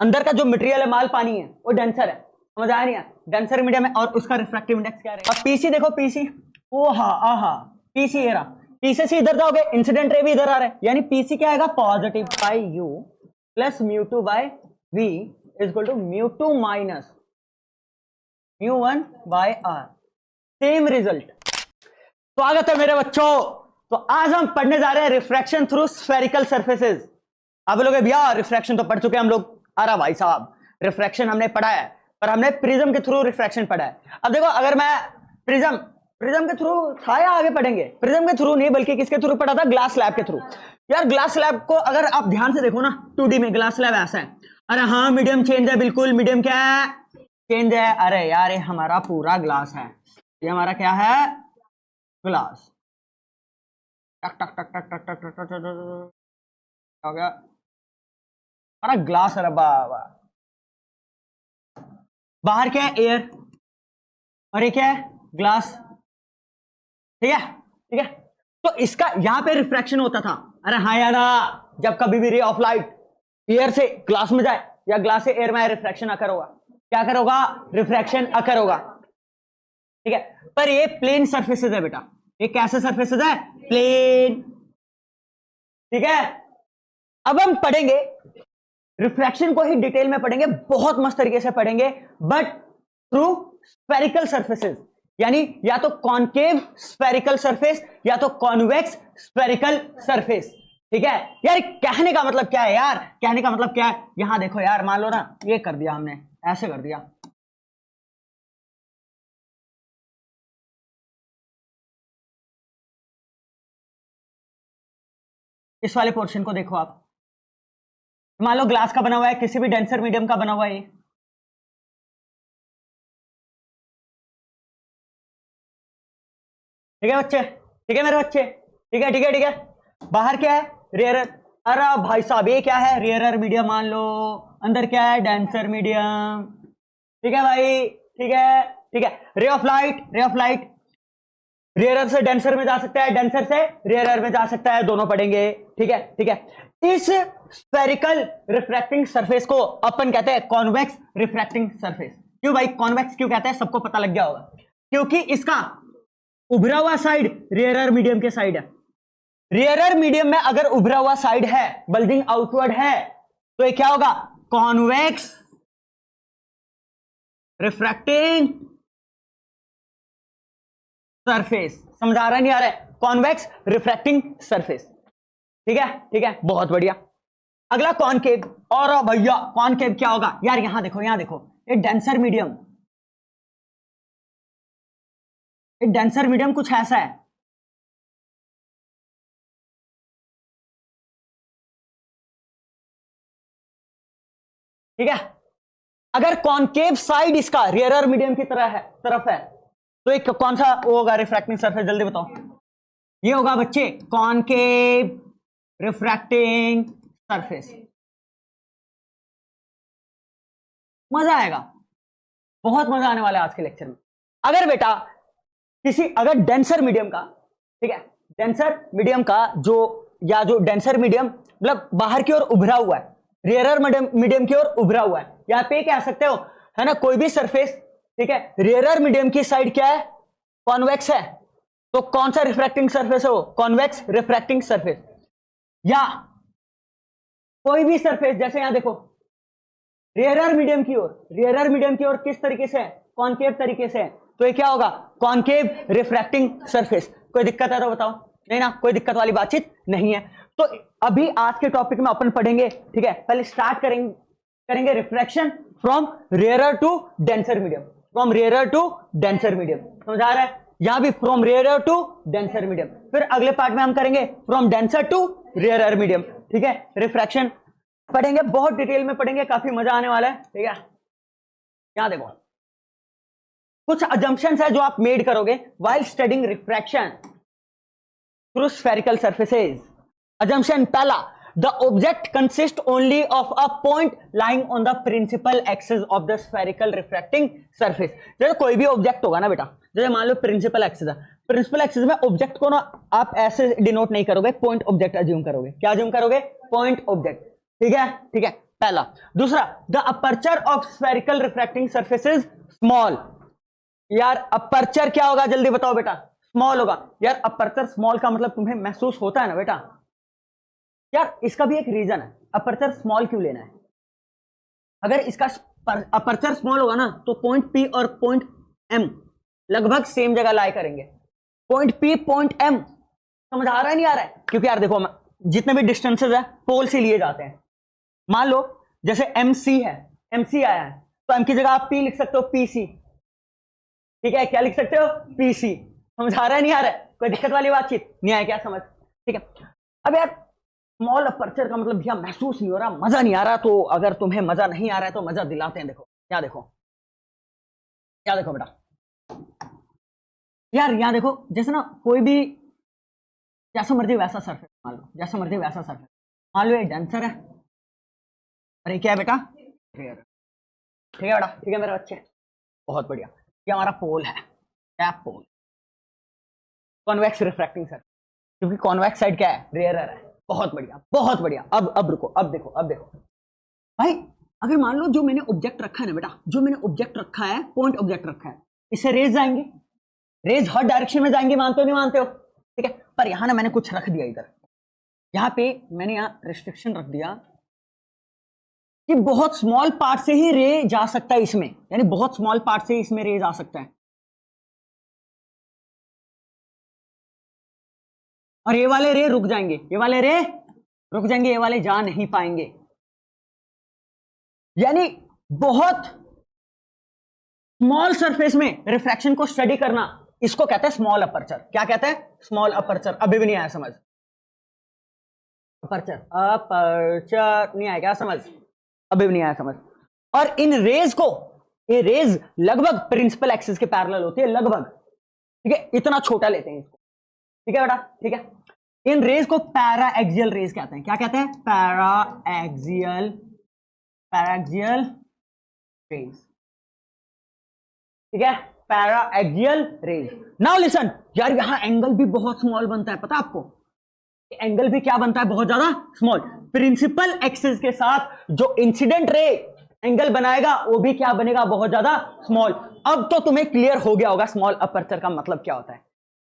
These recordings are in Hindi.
अंदर का जो मटेरियल है, माल पानी है, वो डेंसर है, समझ आया नहीं? डेंसर मीडियम है और उसका रिफ्रैक्टिव इंडेक्स क्या रहेगा? अब पीसी देखो, पीसी, ओ हा आहा, पीसी ये रहा, पीसी से इधर जाओगे, इंसिडेंट रे भी इधर आ रहा है, यानी पीसी क्या आएगा? Positive by you plus mu two by we is equal to mu two minus mu one by are. Same result. स्वागत है मेरे बच्चों। तो आज हम पढ़ने जा रहे हैं रिफ्रैक्शन थ्रू स्फेरिकल सरफेसेस। आप लोग भैया रिफ्रैक्शन तो पढ़ चुके हैं हम लोग। अरे भाई साहब, रिफ्रैक्शन हमने पढ़ा है, पर हमने प्रिज्म के थ्रू रिफ्रैक्शन पढ़ा है। अब देखो, अगर मैं प्रिज्म के थ्रू था या आगे पढ़ेंगे? प्रिज्म के थ्रू नहीं, बल्कि किसके थ्रू पढ़ा था? ग्लास स्लैब के थ्रू। यार ग्लास स्लैब को अगर आप ध्यान से देखो ना, 2D में ग्लास स्लैब ऐसा है। अरे हाँ, मीडियम चेंज है, बिल्कुल मीडियम क्या है? चेंज है। अरे यार, ये हमारा पूरा ग्लास है, ये हमारा क्या है? ग्लास। टक टक टक टक टक टक टक टक टक हो गया हमारा ग्लास। अरे बाबा, बाहर क्या है? एयर, और ये क्या है? ग्लास। ठीक है, ठीक है। तो इसका यहां पे रिफ्रैक्शन होता था। अरे हाँ यार, जब कभी भी रे ऑफ लाइट एयर से ग्लास में जाए या ग्लास से एयर में आए, रिफ्रैक्शन अकर होगा। क्या अकर होगा? रिफ्रैक्शन अकर होगा। ठीक है, पर ये प्लेन सरफेसेस है बेटा। ये कैसे सरफेसेस है? प्लेन। ठीक है, अब हम पढ़ेंगे रिफ्रैक्शन को ही डिटेल में पढ़ेंगे, बहुत मस्त तरीके से पढ़ेंगे, बट थ्रू स्फेरिकल सरफेसेस, यानी या तो कॉनकेव स्फेरिकल सरफेस या तो कॉन्वेक्स स्फेरिकल सरफेस। ठीक है यार, कहने का मतलब क्या है यार? कहने का मतलब क्या है? यहां देखो यार, मान लो ना, ये कर दिया हमने, ऐसे कर दिया, इस वाले पोर्शन को देखो आप, मान लो ग्लास का बना हुआ है, किसी भी डेंसर मीडियम का बना हुआ है ये। ठीक है बच्चे? ठीक है मेरे बच्चे? ठीक है, ठीक है, ठीक है। बाहर क्या है? रेयरर। अरे भाई साहब, ये क्या है? रेयरर मीडियम मान लो। अंदर क्या है? Denser medium. ठीक है भाई, ठीक है, ठीक है। Ray of light, ray of light rarer से डेंसर में जा सकता है, डेंसर से रेयरर में जा सकता है, दोनों पढ़ेंगे। ठीक है, ठीक है। इस स्फेरिकल रिफ्रैक्टिंग सरफेस को अपन कहते हैं कॉन्वेक्स रिफ्रैक्टिंग सरफेस। क्यों भाई कॉन्वेक्स क्यों कहते हैं? सबको पता लग गया होगा, क्योंकि इसका उभरा हुआ साइड रेयरर मीडियम के साइड है। रेयरर मीडियम में अगर उभरा हुआ साइड है, बल्जिंग आउटवर्ड है, तो ये क्या होगा? Convex refracting surface. समझ आ रहा है नहीं आ रहा है? Convex refracting surface. ठीक है, ठीक है, बहुत बढ़िया। अगला कॉनकेव। और भैया कॉनकेव क्या होगा यार? यहां देखो, यहां देखो, ये डेंसर मीडियम, ये डेंसर मीडियम कुछ ऐसा है। ठीक है, अगर कॉनकेव साइड इसका रियरर मीडियम की तरफ है, तो एक कौन सा वो होगा रिफ्रैक्टिंग सरफेस? जल्दी बताओ। ये होगा बच्चे कॉनकेव रिफ्रैक्टिंग सरफेस। मजा आएगा, बहुत मजा आने वाला है आज के लेक्चर में। अगर बेटा अगर डेंसर मीडियम का, ठीक है, डेंसर मीडियम का जो डेंसर मीडियम मतलब बाहर की ओर उभरा हुआ है, रेयरर मीडियम की ओर उभरा हुआ है, यहां पे कह सकते हो, है ना, कोई भी सरफेस। ठीक है, रेयरर मीडियम की साइड क्या है? कॉन्वेक्स है। तो कौन सा रिफ्रैक्टिंग सरफेस है वो? Convex refracting surface. या कोई भी सरफेस, जैसे यहां देखो, रेयरर मीडियम की ओर किस तरीके से है? कॉनकेव तरीके से है, तो ये क्या होगा? Concave refracting surface. कोई दिक्कत है तो बताओ। नहीं ना, कोई दिक्कत वाली बातचीत नहीं है। तो अभी आज के टॉपिक में अपन पढ़ेंगे, ठीक है, पहले स्टार्ट करेंगे refraction from rarer to denser medium, from rarer to denser medium. समझ आ रहा है? यहां भी from rarer to denser medium. फिर अगले पार्ट में हम करेंगे from denser to rarer medium. ठीक है, रिफ्रैक्शन पढ़ेंगे, बहुत डिटेल में पढ़ेंगे, काफी मजा आने वाला है। ठीक है, यहां देखो, कुछ अजम्पशंस है जो आप मेड करोगे while studying refraction through spherical surfaces. Assumption पहला, the object consist only of a point lying on the principal axis of the spherical refracting surface. जैसे कोई भी ऑब्जेक्ट होगा ना बेटा, जैसे मान लो प्रिंसिपल एक्सिस है, प्रिंसिपल एक्सिस में ऑब्जेक्ट को ना आप ऐसे डिनोट नहीं करोगे, पॉइंट ऑब्जेक्ट अज्यूम करोगे। क्या अज्यूम करोगे? Point object. ठीक है, ठीक है। पहला। दूसरा, the aperture of spherical refracting surface is small. यार अपर्चर क्या होगा जल्दी बताओ बेटा? स्मॉल होगा। यार अपर्चर स्मॉल का मतलब तुम्हें महसूस होता है ना बेटा? यार इसका भी एक रीजन है, अपर्चर स्मॉल क्यों लेना है। अगर इसका अपर्चर स्मॉल होगा ना तो पॉइंट पी और पॉइंट एम लगभग सेम जगह लाई करेंगे। पॉइंट पी पॉइंट एम समझ आ रहा है नहीं आ रहा है? क्योंकि यार देखो जितने भी डिस्टेंसेज है पोल से लिए जाते हैं। मान लो जैसे एम सी है, एम सी आया है तो एम की जगह आप पी लिख सकते हो, पी सी। ठीक है, क्या लिख सकते हो? P C. समझ आ रहा है नहीं आ रहा है? कोई दिक्कत वाली बातचीत नहीं आया क्या समझ? ठीक है। अब यार स्मॉल अपर्चर का मतलब भैया महसूस नहीं हो रहा, मजा नहीं आ रहा। तो अगर तुम्हें मजा नहीं आ रहा है तो मजा दिलाते हैं। देखो क्या देखो, क्या देखो बेटा, यार यहां देखो जैसे ना कोई भी जैसा मर्जी वैसा सरफेस मान लो, जैसा मर्जी वैसा सरफेस मान लो। ये डेंसर है, अरे क्या है बेटा? ठीक है बेटा, ठीक है मेरे बच्चे, बहुत बढ़िया। ये हमारा पोल है, क्या पोल? कॉन्वेक्स रिफ्रैक्टिंग सरफेस, क्योंकि कॉन्वेक्स साइड क्या है? रेयरर है। बहुत बढ़िया बहुत बढ़िया। अब रुको, अब देखो, अब देखो भाई, अगर मान लो जो मैंने ऑब्जेक्ट रखा है ना बेटा, जो मैंने ऑब्जेक्ट रखा है, पॉइंट ऑब्जेक्ट रखा है, इससे रेज जाएंगे, रेज हर डायरेक्शन में जाएंगे, मानते हो नहीं मानते हो? ठीक है, पर यहां ना मैंने कुछ रख दिया इधर, यहां पे मैंने यहां रिस्ट्रिक्शन रख दिया कि बहुत स्मॉल पार्ट से ही रे जा सकता है इसमें, यानी बहुत स्मॉल पार्ट से ही इसमें रे जा सकता है। और ये वाले रे रुक जाएंगे, ये वाले रे रुक जाएंगे, ये वाले जा नहीं पाएंगे। यानी बहुत स्मॉल सरफेस में रिफ्रैक्शन को स्टडी करना, इसको कहते हैं स्मॉल अपर्चर। क्या कहते हैं? Small aperture. अभी भी नहीं आया समझ? अपर्चर, अपर्चर नहीं आया क्या समझ? अभी भी नहीं आया समझ? और इन रेज को, ये रेज लगभग प्रिंसिपल एक्सिस के पैरेलल होती है, लगभग। ठीक है, इतना छोटा लेते हैं इसको। ठीक है बेटा, ठीक है। इन रेज को पैरा एक्सियल रेज कहते हैं। क्या कहते हैं? Paraxial, paraxial rays. ठीक है, paraxial rays. Now listen यार, यहां एंगल भी बहुत स्मॉल बनता है, पता आपको? एंगल भी क्या बनता है? बहुत ज्यादा स्मॉल। प्रिंसिपल एक्सिस के साथ जो इंसिडेंट रे एंगल बनाएगा वो भी क्या बनेगा? बहुत ज्यादा स्मॉल। अब तो तुम्हें क्लियर हो गया होगा स्मॉल अपर्चर का मतलब क्या होता है,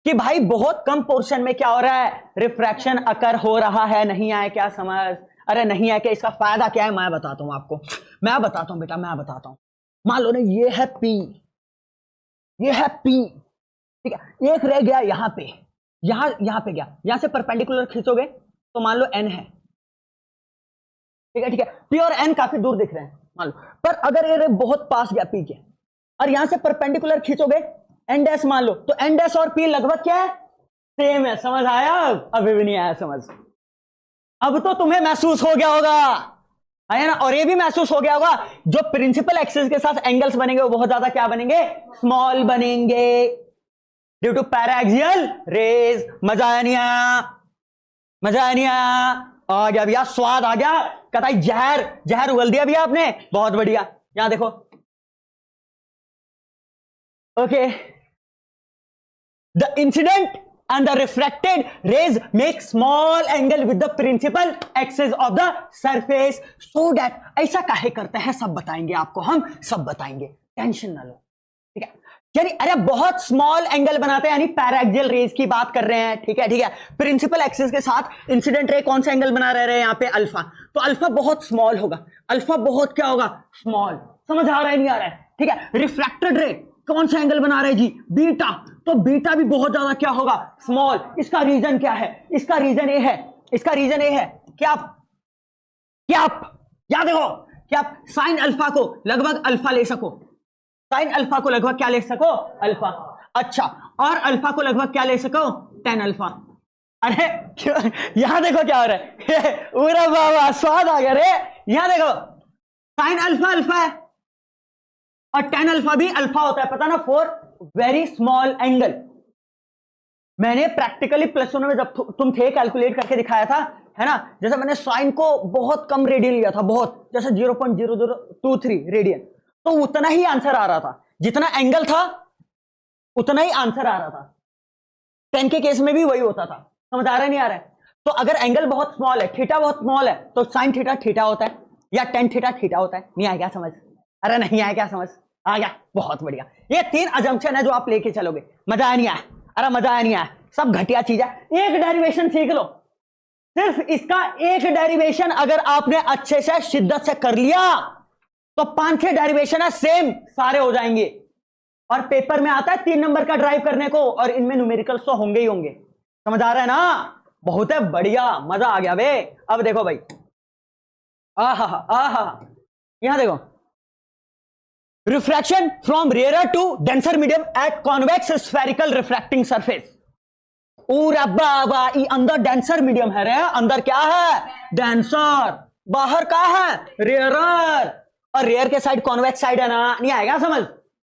कि भाई बहुत कम पोर्शन में क्या हो रहा है? रिफ्रैक्शन अकर हो रहा है। नहीं आए क्या समझ? अरे नहीं आए क्या? इसका फायदा क्या है मैं बताता हूं आपको, मैं बताता हूं बेटा, मैं बताता हूं। मान लो ना ये है पी, ये है पी, ठीक है, एक रह गया यहां पे, यहां पे गया, यहां से परपेंडिकुलर खींचोगे तो मान लो एन है। ठीक है, ठीक है, पी और एन काफी दूर दिख रहे हैं मान लो, पर अगर ये बहुत पास गया पी के और यहां से परपेंडिकुलर खींचोगे एन डैश मान लो, तो एन डैश और पी लगभग क्या है? सेम है। समझ आया? अभी भी नहीं आया समझ? अब तो तुम्हें महसूस हो गया होगा, है ना? और ये भी महसूस हो गया होगा जो प्रिंसिपल एक्सिस के साथ एंगल्स बनेंगे वो बहुत ज्यादा क्या बनेंगे? स्मॉल बनेंगे, due to paraxial rays. मजा आया नहीं आया? मजा आया नहीं आया? आ गया भैया, स्वाद आ गया, कतई जहर जहर उगल दिया भैया आपने। बहुत बढ़िया। यहां देखो, okay, the incident and the refracted rays make small angle with the principal axis of the surface so that, ऐसा काहे करते हैं सब बताएंगे आपको, हम सब बताएंगे, टेंशन ना लो। ठीक है, यानी अरे बहुत स्मॉल एंगल बनाते हैं, यानी पैराक्सियल रेज की बात कर रहे हैं। ठीक है, ठीक है, प्रिंसिपल एक्सिस के साथ इंसिडेंट रे कौन सा एंगल बना रहे हैं? यहाँ पे अल्फा। तो अल्फा बहुत स्मॉल होगा, अल्फा बहुत क्या होगा? स्मॉल। समझ आ रहा है नहीं आ रहा है? ठीक है, रिफ्रैक्टेड रे कौन सा एंगल बना रहे हैं जी? बीटा। तो बीटा भी बहुत ज्यादा क्या होगा? स्मॉल। इसका रीजन क्या है? इसका रीजन ये है, इसका रीजन ये है कि आप याद देखो कि आप साइन अल्फा को लगभग अल्फा ले सको, साइन अल्फा को लगभग क्या ले सको? अल्फा। अच्छा, और अल्फा को लगभग क्या ले सको? Tan alpha. अरे यहां देखो क्या हो रहा है, पूरा बाबा स्वाद आ गया रे। यहां देखो साइन अल्फा अल्फा है और टेन अल्फा भी अल्फा होता है, पता ना, फॉर वेरी स्मॉल एंगल। मैंने प्रैक्टिकली प्लस वन में जब तुम थे कैलकुलेट करके दिखाया था, है ना, जैसे मैंने साइन को बहुत कम रेडियन लिया था, बहुत, जैसे 0.0023 रेडियन, तो उतना ही आंसर आ रहा था, जितना एंगल था उतना ही आंसर आ रहा था। 10 के केस में भी वही होता था। समझ आ रहा है नहीं आ रहा है? तो अगर एंगल बहुत स्मॉल है, थीटा बहुत स्मॉल है, तो साइन थीटा थीटा होता है। या टेन थीटा थीटा होता है। नहीं आया क्या समझ? अरे नहीं आया क्या समझ? आ गया, बहुत बढ़िया। ये 3 अजम्पशन है जो आप लेके चलोगे। मजा आया नहीं आया? अरे मजा आया नहीं आया? सब घटिया चीज है। एक डेरिवेशन सीख लो, सिर्फ इसका एक डेरिवेशन अगर आपने अच्छे से शिद्दत से कर लिया तो 5-6 डेरिवेशन है सेम सारे हो जाएंगे। और पेपर में आता है 3 नंबर का ड्राइव करने को, और इनमें न्यूमेरिकल्स तो होंगे ही होंगे। समझ आ रहा है ना? बहुत है बढ़िया, मजा आ गया बे। अब देखो भाई, आहा यहां देखो, refraction from rare to denser medium at convex spherical refracting surface. बाबा अंदर डेंसर मीडियम है रे, अंदर क्या है? डेंसर, बाहर क्या है? रेयरर, और रेयर के साइड कॉन्वेक्स साइड है ना। नहीं आएगा समझ?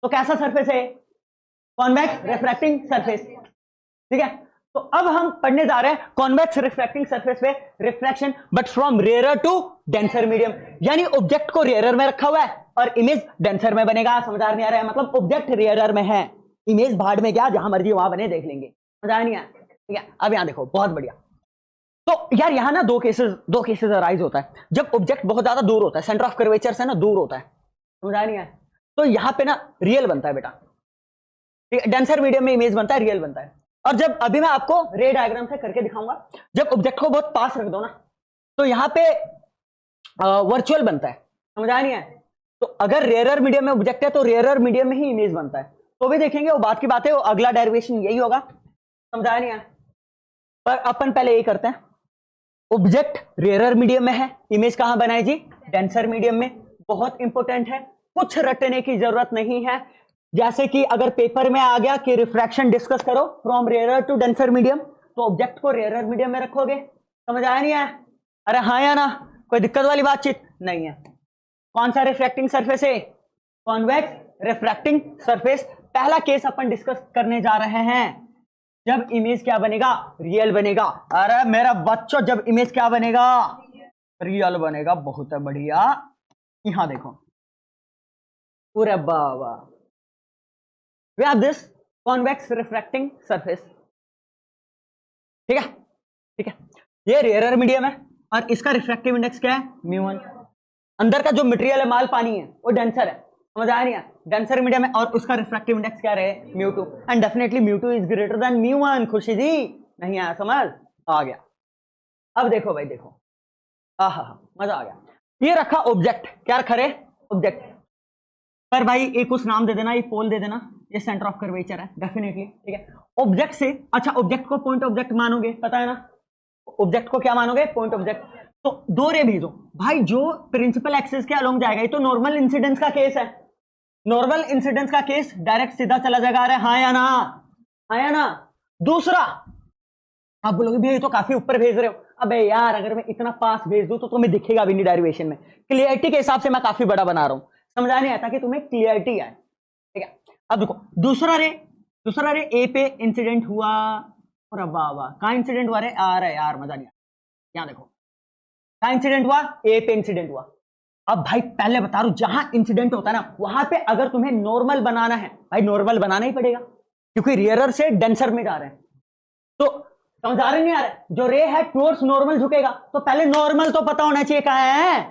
तो कैसा सरफेस है? Convex refracting surface. ठीक है, तो अब हम पढ़ने जा रहे हैं कॉन्वेक्स रिफ्रैक्टिंग सरफेस पे reflection but from rare to denser medium. यानी ऑब्जेक्ट को रेयर में रखा हुआ है और इमेज डेंसर में बनेगा। समझ नहीं आ रहा है? मतलब ऑब्जेक्ट रेयर में है, इमेज भाड़ में, क्या जहां मर्जी वहां बने, देख लेंगे। समझ नहीं आया? ठीक है, अब यहां देखो, बहुत बढ़िया। तो यार यहां ना दो केसेस अराइज होता है जब ऑब्जेक्ट बहुत ज्यादा दूर होता है, सेंटर ऑफ कर्वेचर से ना दूर होता है। समझ नहीं आया? तो यहां पे ना रियल बनता है बेटा, ठीक है, डेंसर मीडियम में इमेज बनता है, रियल बनता है। और जब अभी मैं आपको रे डायग्राम से करके दिखाऊंगा, जब ऑब्जेक्ट को बहुत पास रख दो ना तो यहां पे वर्चुअल बनता है। समझ आ नहीं है? तो अगर रेयरर मीडियम में ऑब्जेक्ट है तो रेयरर मीडियम में ही इमेज बनता है। तो भी देखेंगे, वो बात की बात है, वो अगला डेरिवेशन यही होगा। समझा नहीं है? पर अपन पहले यही करते हैं, ऑब्जेक्ट रेयरर मीडियम में है, इमेज कहां बनाए जी? डेंसर मीडियम में। बहुत इंपॉर्टेंट है, कुछ रटने की जरूरत नहीं है। जैसे कि अगर पेपर में आ गया कि रिफ्रैक्शन डिस्कस करो from rarer to denser medium, तो ऑब्जेक्ट को रेयरर मीडियम में रखोगे। समझ आया नहीं आया? अरे हाँ या ना? कोई दिक्कत वाली बातचीत नहीं है। कौन सा रिफ्रैक्टिंग सरफेस है? Convex refracting surface. पहला केस अपन डिस्कस करने जा रहे हैं, जब इमेज क्या बनेगा? रियल बनेगा। अरे मेरा बच्चों, जब इमेज क्या बनेगा? रियल बनेगा। बहुत है बढ़िया। यहां देखो, पूरे बाबा, we have this convex refracting surface। ठीक है, ठीक है, ये रेयरर मीडियम है और इसका रिफ्रैक्टिव इंडेक्स क्या है? μ1। अंदर का जो मटेरियल है, माल पानी है, वो डेंसर है। समझ आया नहीं? डेंसर मीडियम है और उसका रिफ्रैक्टिव इंडेक्स क्या रहे? μ2। And definitely μ2 is greater than μ1। Khushi जी? नहीं आया समझ? आ गया। अब देखो भाई, देखो, आहा मजा आ गया। ये रखा ऑब्जेक्ट, क्या रखा रे? ऑब्जेक्ट। पर भाई एक उस नाम दे देना, ये पोल दे देना, ये सेंटर ऑफ कर्वेचर है डेफिनेटली। ठीक है, ऑब्जेक्ट से, अच्छा ऑब्जेक्ट को पॉइंट ऑब्जेक्ट मानोगे, पता है ना? ऑब्जेक्ट को क्या मानोगे? Point object. तो दो रे भेजो भाई, जो प्रिंसिपल एक्सिस के अलोंग जाएगा। ये तो नॉर्मल इंसिडेंस का केस है, नॉर्मल इंसिडेंस का केस डायरेक्ट सीधा चला जाएगा। अरे हाँ या ना? हाँ या ना? दूसरा, आप बोलोगे भैया ये तो काफी ऊपर भेज रहे हो। अबे यार, अगर मैं इतना पास भेज दूं तो तुम्हें दिखेगा भी नहीं डेरिवेशन में। क्लियरिटी के हिसाब से मैं काफी बड़ा बना रहा हूं, समझा नहीं आता कि तुम्हें क्लियरिटी आए। ठीक है, अब देखो दूसरा रे ए पे इंसिडेंट हुआ। और अब वाह कहां इंसिडेंट हुआ रे? आ रहा है यार, मजा नहीं आया। यहां देखो, कहां इंसिडेंट हुआ? ए पे इंसिडेंट हुआ। अब भाई पहले बता रहा हूं, जहां इंसिडेंट होता है ना, वहां पे अगर तुम्हें नॉर्मल बनाना है, भाई नॉर्मल बनाना ही पड़ेगा क्योंकि रियरर से डेंसर में जा रहे हैं। तो समझ आ रहे नहीं आ रहे? जो रे है टुवर्ड्स नॉर्मल झुकेगा, तो पहले नॉर्मल तो पता होना चाहिए कहां है।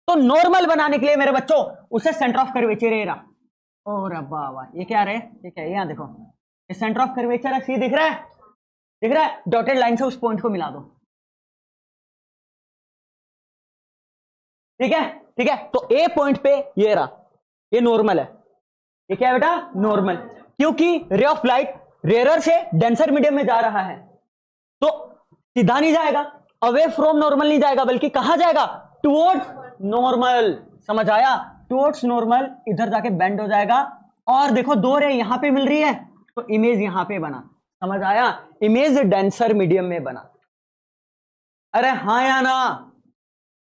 तो नॉर्मल बनाने के लिए मेरे बच्चों, उसे सेंटर ऑफ कर्वेचर है रहा। और वाह, ये क्या रहे? ये क्या है? यहां देखो, ये सेंटर ऑफ कर्वेचर है, सी दिख रहा है? दिख रहा है? डॉटेड लाइन से उस पॉइंट को मिला दो। ठीक है, ठीक है, तो ए पॉइंट पे ये रहा, ये नॉर्मल है। ये क्या है बेटा? नॉर्मल। क्योंकि रे ऑफ लाइट रेयरर से डेंसर मीडियम में जा रहा है, तो सीधा नहीं जाएगा, अवे फ्रॉम नॉर्मल नहीं जाएगा, बल्कि कहां जाएगा? Towards normal. समझ आया? टुवर्ड्स नॉर्मल, इधर जाके बेंड हो जाएगा। और देखो दो रे यहां पे मिल रही है, तो इमेज यहां पे बना। समझ आया? इमेज डेंसर मीडियम में बना। अरे हाँ या ना?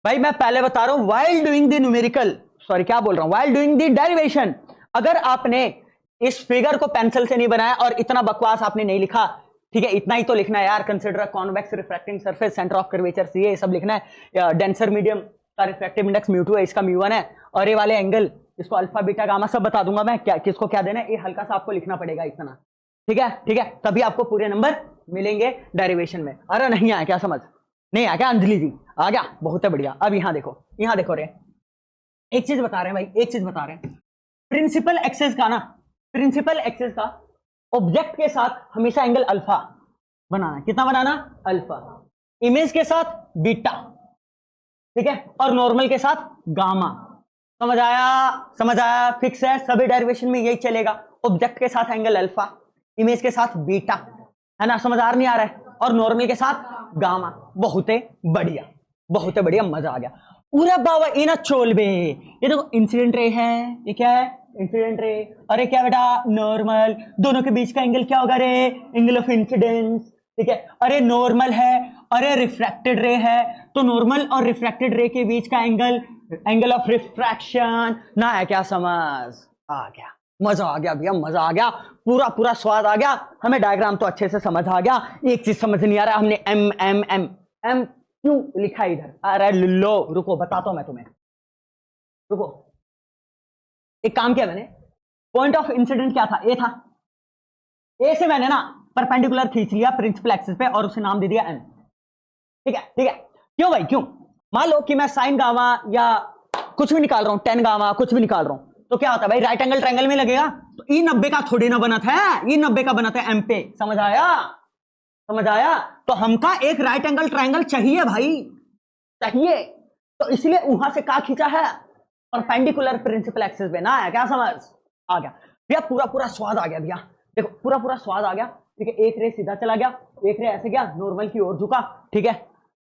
भाई मैं पहले बता रहा हूं, while doing the numerical, sorry क्या बोल रहा हूं, while doing the derivation, अगर आपने इस फिगर को पेंसिल से नहीं बनाया और इतना बकवास आपने नहीं लिखा, ठीक है, इतना ही तो लिखना है यार, consider convex refracting surface, centre of curvature C, ये सब लिखना है। डेंसर मीडियम का रिफ्रैक्टिव इंडेक्स μ2 है, इसका μ1 है, और ये वाले एंगल, इसको अल्फा बीटा गामा सब बता दूंगा मैं, क्या किसको क्या देना है, ये हल्का सा आपको लिखना पड़ेगा इतना। ठीक है, ठीक है, तभी आपको पूरे नंबर मिलेंगे डेरिवेशन में। अरे नहीं आया क्या समझ? नहीं आ गया अंजलि जी? आ गया, बहुत है बढ़िया। अब यहाँ देखो रे, एक चीज बता रहे हैं भाई, एक चीज बता रहे हैं। प्रिंसिपल एक्सेस का ना, प्रिंसिपल एक्सेस का ऑब्जेक्ट के साथ हमेशा एंगल अल्फा बनाना। कितना बनाना? अल्फा। इमेज के साथ बीटा, ठीक है, और नॉर्मल के साथ गामा। समझ आया? समझ आया? फिक्स है, सभी डेरिवेशन में यही चलेगा। ऑब्जेक्ट के साथ एंगल अल्फा, इमेज के साथ बीटा, है ना? समझ आ नहीं आ रहा है? और नॉर्मल के साथ गामा। बहुत बढ़िया, बहुत बढ़िया, मजा आ गया। पूरा बाबा इना चोल बे। ये देखो इंसिडेंट रे है, ये क्या है? Incident ray. अरे क्या बेटा? नॉर्मल। दोनों के बीच का एंगल क्या होगा रे? एंगल ऑफ इंसिडेंस, ठीक है। अरे नॉर्मल है, अरे रिफ्रैक्टेड रे है, तो नॉर्मल और रिफ्रैक्टेड रे के बीच का एंगल, एंगल ऑफ रिफ्रैक्शन ना है क्या? समझ आ गया? मजा आ गया भैया, मजा आ गया, पूरा पूरा स्वाद आ गया। हमें डायग्राम तो अच्छे से समझ आ गया, एक चीज समझ नहीं आ रहा, हमने एम एम एम एम क्यों लिखा इधर? अरे लो रुको, बताता हूं मैं तुम्हें, रुको। एक काम किया मैंने, पॉइंट ऑफ इंसिडेंट क्या था? ए था। ए से मैंने ना परपेंडिकुलर खींच लिया प्रिंसिपल एक्सिस पे और उसे नाम दे दिया एन। ठीक है, ठीक है। क्यों भाई, क्यों? मान लो कि मैं साइन गामा या कुछ भी निकाल रहा हूं, टेन गामा कुछ भी निकाल रहा हूं, तो क्या होता है भाई? राइट एंगल ट्रायंगल में लगेगा। तो ई 90 का थोड़ी ना बना था, ई 90 का बना था एम पे। समझ आया? समझ आया? तो हमका एक राइट एंगल ट्रायंगल चाहिए भाई, चाहिए। तो इसलिए वहां से क्या खींचा है? परपेंडिकुलर प्रिंसिपल एक्सिस पे ना है क्या? समझ आ गया भैया? पूरा पूरा स्वाद आ गया भैया, देखो पूरा पूरा स्वाद आ गया। ठीक है, एक रे सीधा चला गया, एक रे ऐसे गया, नॉर्मल की ओर झुका, ठीक है,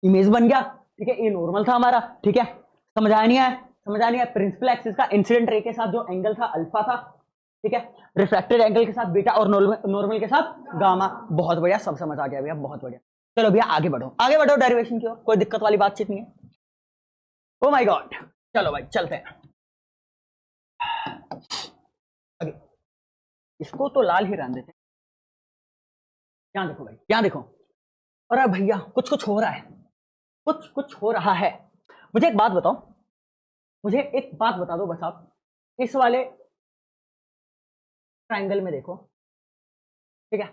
इमेज बन गया, ठीक है, ये नॉर्मल था हमारा, ठीक है। समझ आया नहीं है? समझ आया नहीं है? प्रिंसिपल एक्सिस का इंसिडेंट रे के साथ जो एंगल था अल्फा था, ठीक है, रिफ्रैक्टेड एंगल के साथ बीटा और नॉर्मल के साथ गामा। बहुत बढ़िया, सब समझ आ गया भैया, बहुत बढ़िया। चलो भैया आगे बढ़ो, आगे बढ़ो डेरिवेशन की ओर, कोई दिक्कत वाली बातचीत नहीं है। ओ माय गॉड, चलो भाई चलते हैं आगे। इसको तो लाल ही रहने देते हैं। यहां देखो भाई, यहां देखो। अरे भैया कुछ कुछ हो रहा है, कुछ कुछ हो रहा है। मुझे एक बात बताओ, मुझे एक बात बता दो बस आप, इस वाले ट्रायंगल में देखो, ठीक है,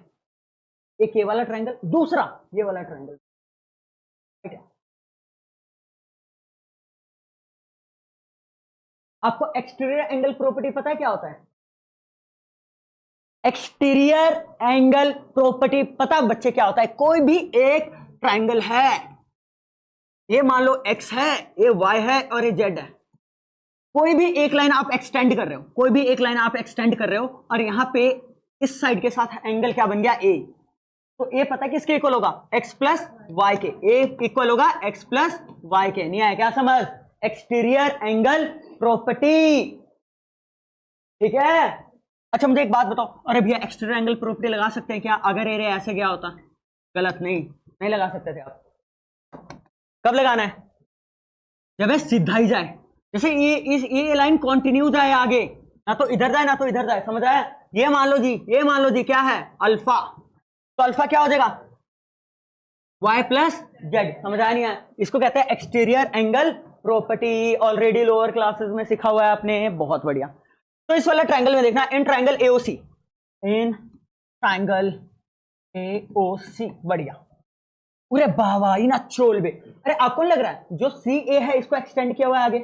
एक ये वाला ट्रायंगल, दूसरा ये वाला ट्रायंगल, ठीक है। आपको एक्सटीरियर एंगल प्रॉपर्टी पता है क्या होता है? एक्सटीरियर एंगल प्रॉपर्टी पता बच्चे क्या होता है? कोई भी एक ट्रायंगल है, ये मान लो एक्स है, ये वाई है और ये जेड है, कोई भी एक लाइन आप एक्सटेंड कर रहे हो, कोई भी एक लाइन आप एक्सटेंड कर रहे हो, और यहां पे इस साइड के साथ एंगल क्या बन गया? ए। तो ए पता है किसके इक्वल होगा? एक्स प्लस वाई के। ए इक्वल होगा एक्स प्लस वाई के। नहीं आया क्या समझ? एक्सटीरियर एंगल प्रॉपर्टी, ठीक है। अच्छा मुझे एक बात बताओ, अरे भैया एक्सटीरियर एंगल प्रॉपर्टी लगा सकते हैं क्या अगर एरे ऐसे गया होता? गलत, नहीं नहीं लगा सकते थे आप। कब लगाना है? जब ये सीधा ही जाए, जैसे ये लाइन कंटिन्यू जाए आगे, ना तो इधर जाए ना तो इधर जाए। समझ आया? ये मान लो जी, ये मान लो जी क्या है? अल्फा। तो अल्फा क्या हो जाएगा? y plus Z. समझ आया नहीं है? इसको कहते हैं exterior angle property, already lower classes में सीखा हुआ है आपने, बहुत बढ़िया। तो इस वाला ट्रायंगल में देखना, in triangle AOC, in triangle AOC, बढ़िया। पूरे बाबा ना चोल बे। अरे आपको नहीं लग रहा है जो सी ए है इसको एक्सटेंड किया हुआ है आगे?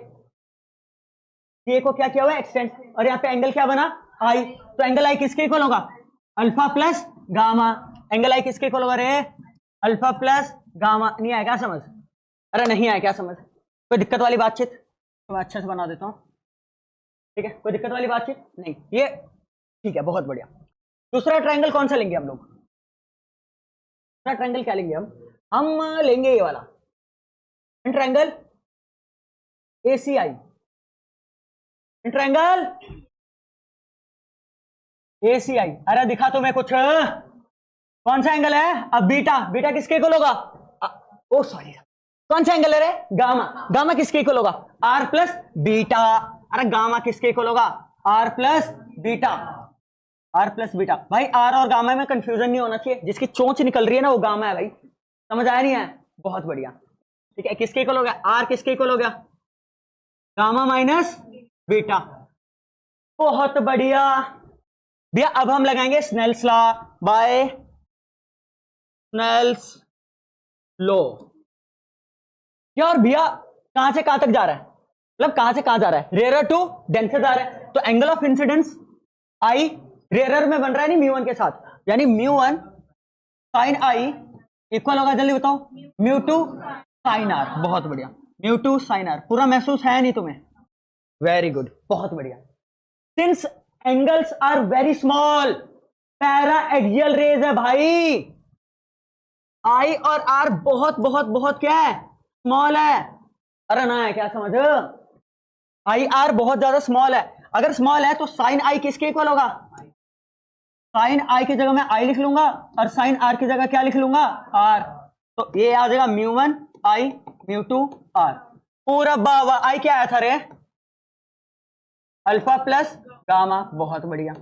सी ए को क्या किया हुआ है? एक्सटेंड। और यहाँ पे एंगल क्या बना? आई। तो एंगल आई किसके इक्वल होगा? Alpha plus gamma. एंगल आई किसके इक्वल होगा रे? Alpha plus gamma. नहीं आया क्या समझ? अरे नहीं आया क्या समझ? कोई दिक्कत वाली बातचीत? तो मैं अच्छे से बना देता हूं, ठीक है, कोई दिक्कत वाली बातचीत नहीं, ये ठीक है, बहुत बढ़िया। दूसरा ट्रायंगल कौन सा लेंगे हम लोग? दूसरा ट्रायंगल क्या लेंगे हम लेंगे ये वाला ट्रायंगल एसीआई, ट्रायंगल एसीआई। अरे दिखा तुम्हें कुछ, कौन सा एंगल है? अब बीटा, बीटा किसके इक्वल होगा? ओ सॉरी, कौन सा एंगल है रे? गामा। गामा किसके इक्वल होगा? R plus beta. अरे गामा किसके इक्वल होगा? R plus beta. R plus beta. भाई आर और गामा में कंफ्यूजन नहीं होना चाहिए, जिसकी चोंच निकल रही है ना वो गामा है भाई। समझ आया नहीं है? बहुत बढ़िया, ठीक है। किसके इक्वल हो गया? आर किसके इक्वल हो गया? Gamma minus beta. बहुत बढ़िया भैया। अब हम लगाएंगे Snell's law, by Snell's law. यार भैया कहां से कहां तक जा रहा है, मतलब कहां से कहां जा रहा है, रेयर टू डेंसर जा रहा है, तो angle of incidence I rare में बन रहा है नहीं म्यू वन के साथ, यानी mu one sine I equal होगा, जल्दी बताओ, म्यू टू साइन आर। बहुत बढ़िया, म्यू टू साइन आर। पूरा महसूस है नहीं तुम्हें? वेरी गुड, बहुत बढ़िया। Since angles are very small, paraxial rays है भाई, आई और आर बहुत बहुत बहुत क्या है, स्मॉल है। अरे ना है क्या, समझ, आई आर बहुत ज्यादा स्मॉल है। अगर स्मॉल है तो साइन आई किसके इक्वल होगा, साइन आई की जगह मैं आई लिख लूंगा और साइन आर की जगह क्या लिख लूंगा, आर। तो ये आ जाएगा mu one I mu two R. पूरा बाबा आई क्या आया था रे, अल्फा प्लस गामा। बहुत बढ़िया,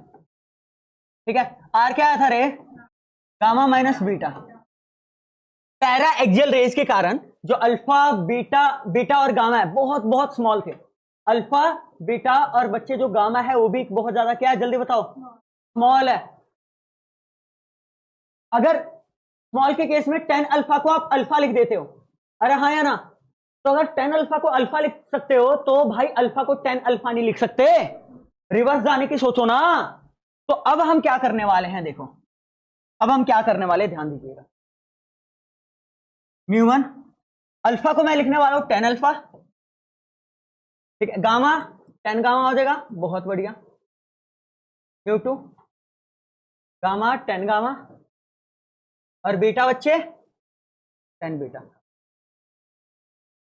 ठीक है। आर क्या आया था रे, gamma minus beta. Paraxial rays के कारण जो अल्फा बीटा, बीटा और गामा है बहुत बहुत स्मॉल थे। अल्फा बीटा और बच्चे जो गामा है वो भी बहुत ज्यादा क्या है, जल्दी बताओ, स्मॉल है। अगर स्मॉल के केस में 10 अल्फा को आप अल्फा लिख देते हो, अरे हाँ या ना, तो अगर 10 अल्फा को अल्फा लिख सकते हो तो भाई अल्फा को 10 अल्फा नहीं लिख सकते, रिवर्स जाने की सोचो ना। तो अब हम क्या करने वाले हैं, देखो अब हम क्या करने वाले, ध्यान दीजिएगा। म्यू वन अल्फा को मैं लिखने वाला हूं 10 अल्फा, ठीक है, गामा 10 गामा हो जाएगा, बहुत बढ़िया। म्यू टू गामा 10 गामा और बीटा बच्चे 10 बीटा।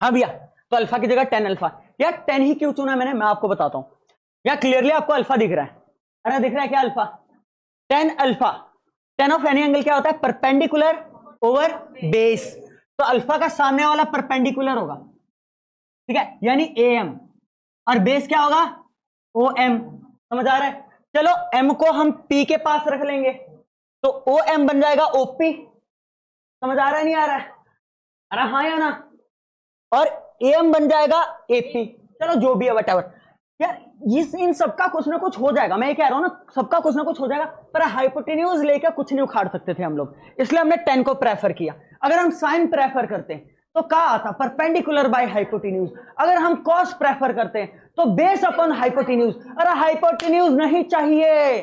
हाँ भैया, तो अल्फा की जगह 10 अल्फा। यार 10 ही क्यों चुना मैंने, मैं आपको बताता हूं। या क्लियरली आपको अल्फा दिख रहा है, अरे दिख रहा है क्या alpha, 10 alpha. 10 of any angle क्या होता है, परपेंडिकुलर ओवर बेस। तो अल्फा का सामने वाला परपेंडिकुलर होगा, ठीक है, यानी ए एम, और बेस क्या होगा, ओ एम। समझ आ रहा है? चलो एम को हम पी के पास रख लेंगे तो ओ एम बन जाएगा ओपी। समझ आ रहा है नहीं आ रहा है, अरे हाँ या ना, और ए एम बन जाएगा एपी। चलो जो भी है वटएवर। यार इन सबका कुछ ना कुछ हो जाएगा, मैं ये कह रहा हूं ना, सबका कुछ ना कुछ हो जाएगा, पर हाइपोटेन्यूज लेकर कुछ नहीं उखाड़ सकते थे हम लोग, इसलिए हमने 10 को प्रेफर किया। अगर हम साइन प्रेफर करते तो क्या आता, परपेंडिकुलर बाय हाइपोटेन्यूज। अगर हम कॉस प्रेफर करते हैं तो बेस अपॉन हाइपोटेन्यूज। अरे हाइपोटेन्यूज नहीं चाहिए,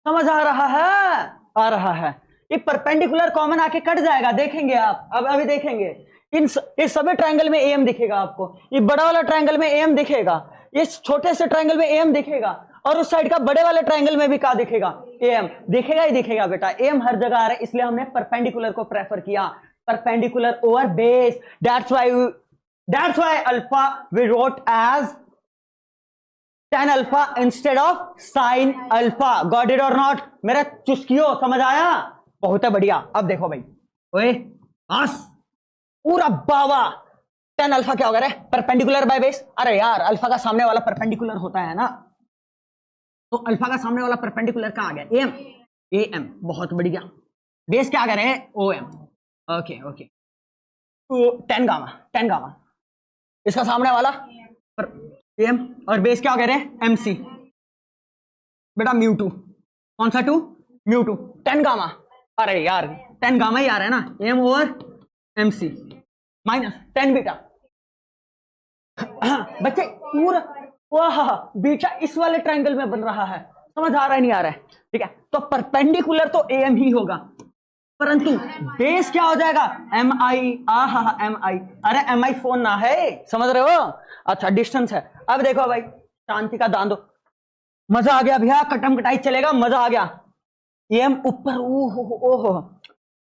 समझ आ रहा है, आ रहा है। ये परपेंडिकुलर कॉमन आके कट जाएगा, देखेंगे आप, अब अभी देखेंगे। इस सभी ट्रायंगल में एम दिखेगा आपको, ये बड़ा वाला ट्रायंगल में एम दिखेगा, इस छोटे से ट्रायंगल में एम दिखेगा, और उस साइड का बड़े वाले ट्रायंगल में भी क्या दिखेगा, एम दिखेगा ही दिखेगा बेटा। एम हर जगह आ रहा है, इसलिए हमने परपेंडिकुलर को प्रेफर किया, perpendicular over base. That's why alpha we wrote as 10 alpha instead of sine alpha. Got it और नॉट मेरा चुस्कियो, समझ आया? बहुत है बढ़िया। अब देखो भाई, ओए आस पूरा बाबा 10 अल्फा क्या होगा रे, परपेंडिकुलर बाय बेस। अरे यार अल्फा का सामने वाला परपेंडिकुलर होता है ना, तो अल्फा का सामने वाला परपेंडिकुलर कहां आ गया, एम, ए एम, बहुत बढ़िया। बेस क्या आ गया, ओ एम, ओके ओके। तो 10 गामा, 10 गामा, इसका सामने वाला एम, और बेस क्या हो गया रे, एम सी। बेटा म्यू टू, कौन सा टू, म्यू टू, 10 गामा। अरे यार 10 गामा ही आ रहा है ना, M over M C minus 10 beta. बच्चे पूरा वाह बीटा इस वाले ट्रायंगल में बन रहा है, समझ आ रहा है नहीं आ रहा है, ठीक है। तो परपेंडिकुलर तो ए एम ही होगा, परंतु बेस क्या हो जाएगा, एम आई। एम आई, अरे एम आई फोन ना है, समझ रहे हो? अच्छा डिस्टेंस है। अब देखो भाई, शांति का दान दो, मजा आ गया भैया, कटम कटाई चलेगा, मजा आ गया। एम ऊपर, ओहो,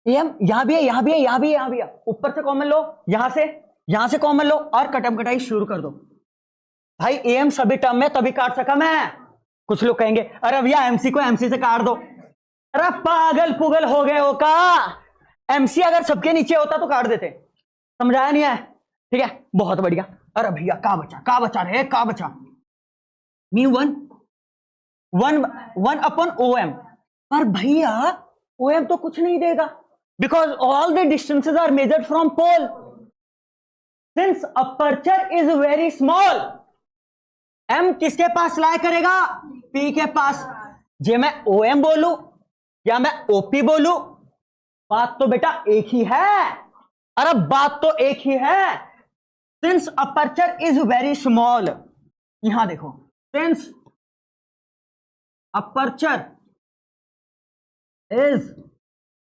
एम यहां भी है, यहां भी है, यहां भी है, यहां भी है, ऊपर से कॉमन लो, यहां से कॉमन लो, और कटम कटाई शुरू कर दो भाई। एम सभी टर्म में तभी काट सका मैं। कुछ लोग कहेंगे अरे भैया एमसी को एमसी से काट दो, अरे पागल पुगल हो गए हो का, एमसी अगर सबके नीचे होता तो काट देते, समझाया नहीं है, ठीक है, बहुत बढ़िया। अरे भैया का बचा रे, का बचा, mu one upon O M. पर भैया ओ एम तो कुछ नहीं देगा, because all the distances are measured from pole. Since aperture is very small, M किसके पास लाया करेगा, पी के पास। जे मैं ओ एम बोलू या मैं ओपी बोलू, बात तो बेटा एक ही है, अरे बात तो एक ही है, since aperture is very small, यहां देखो, since aperture is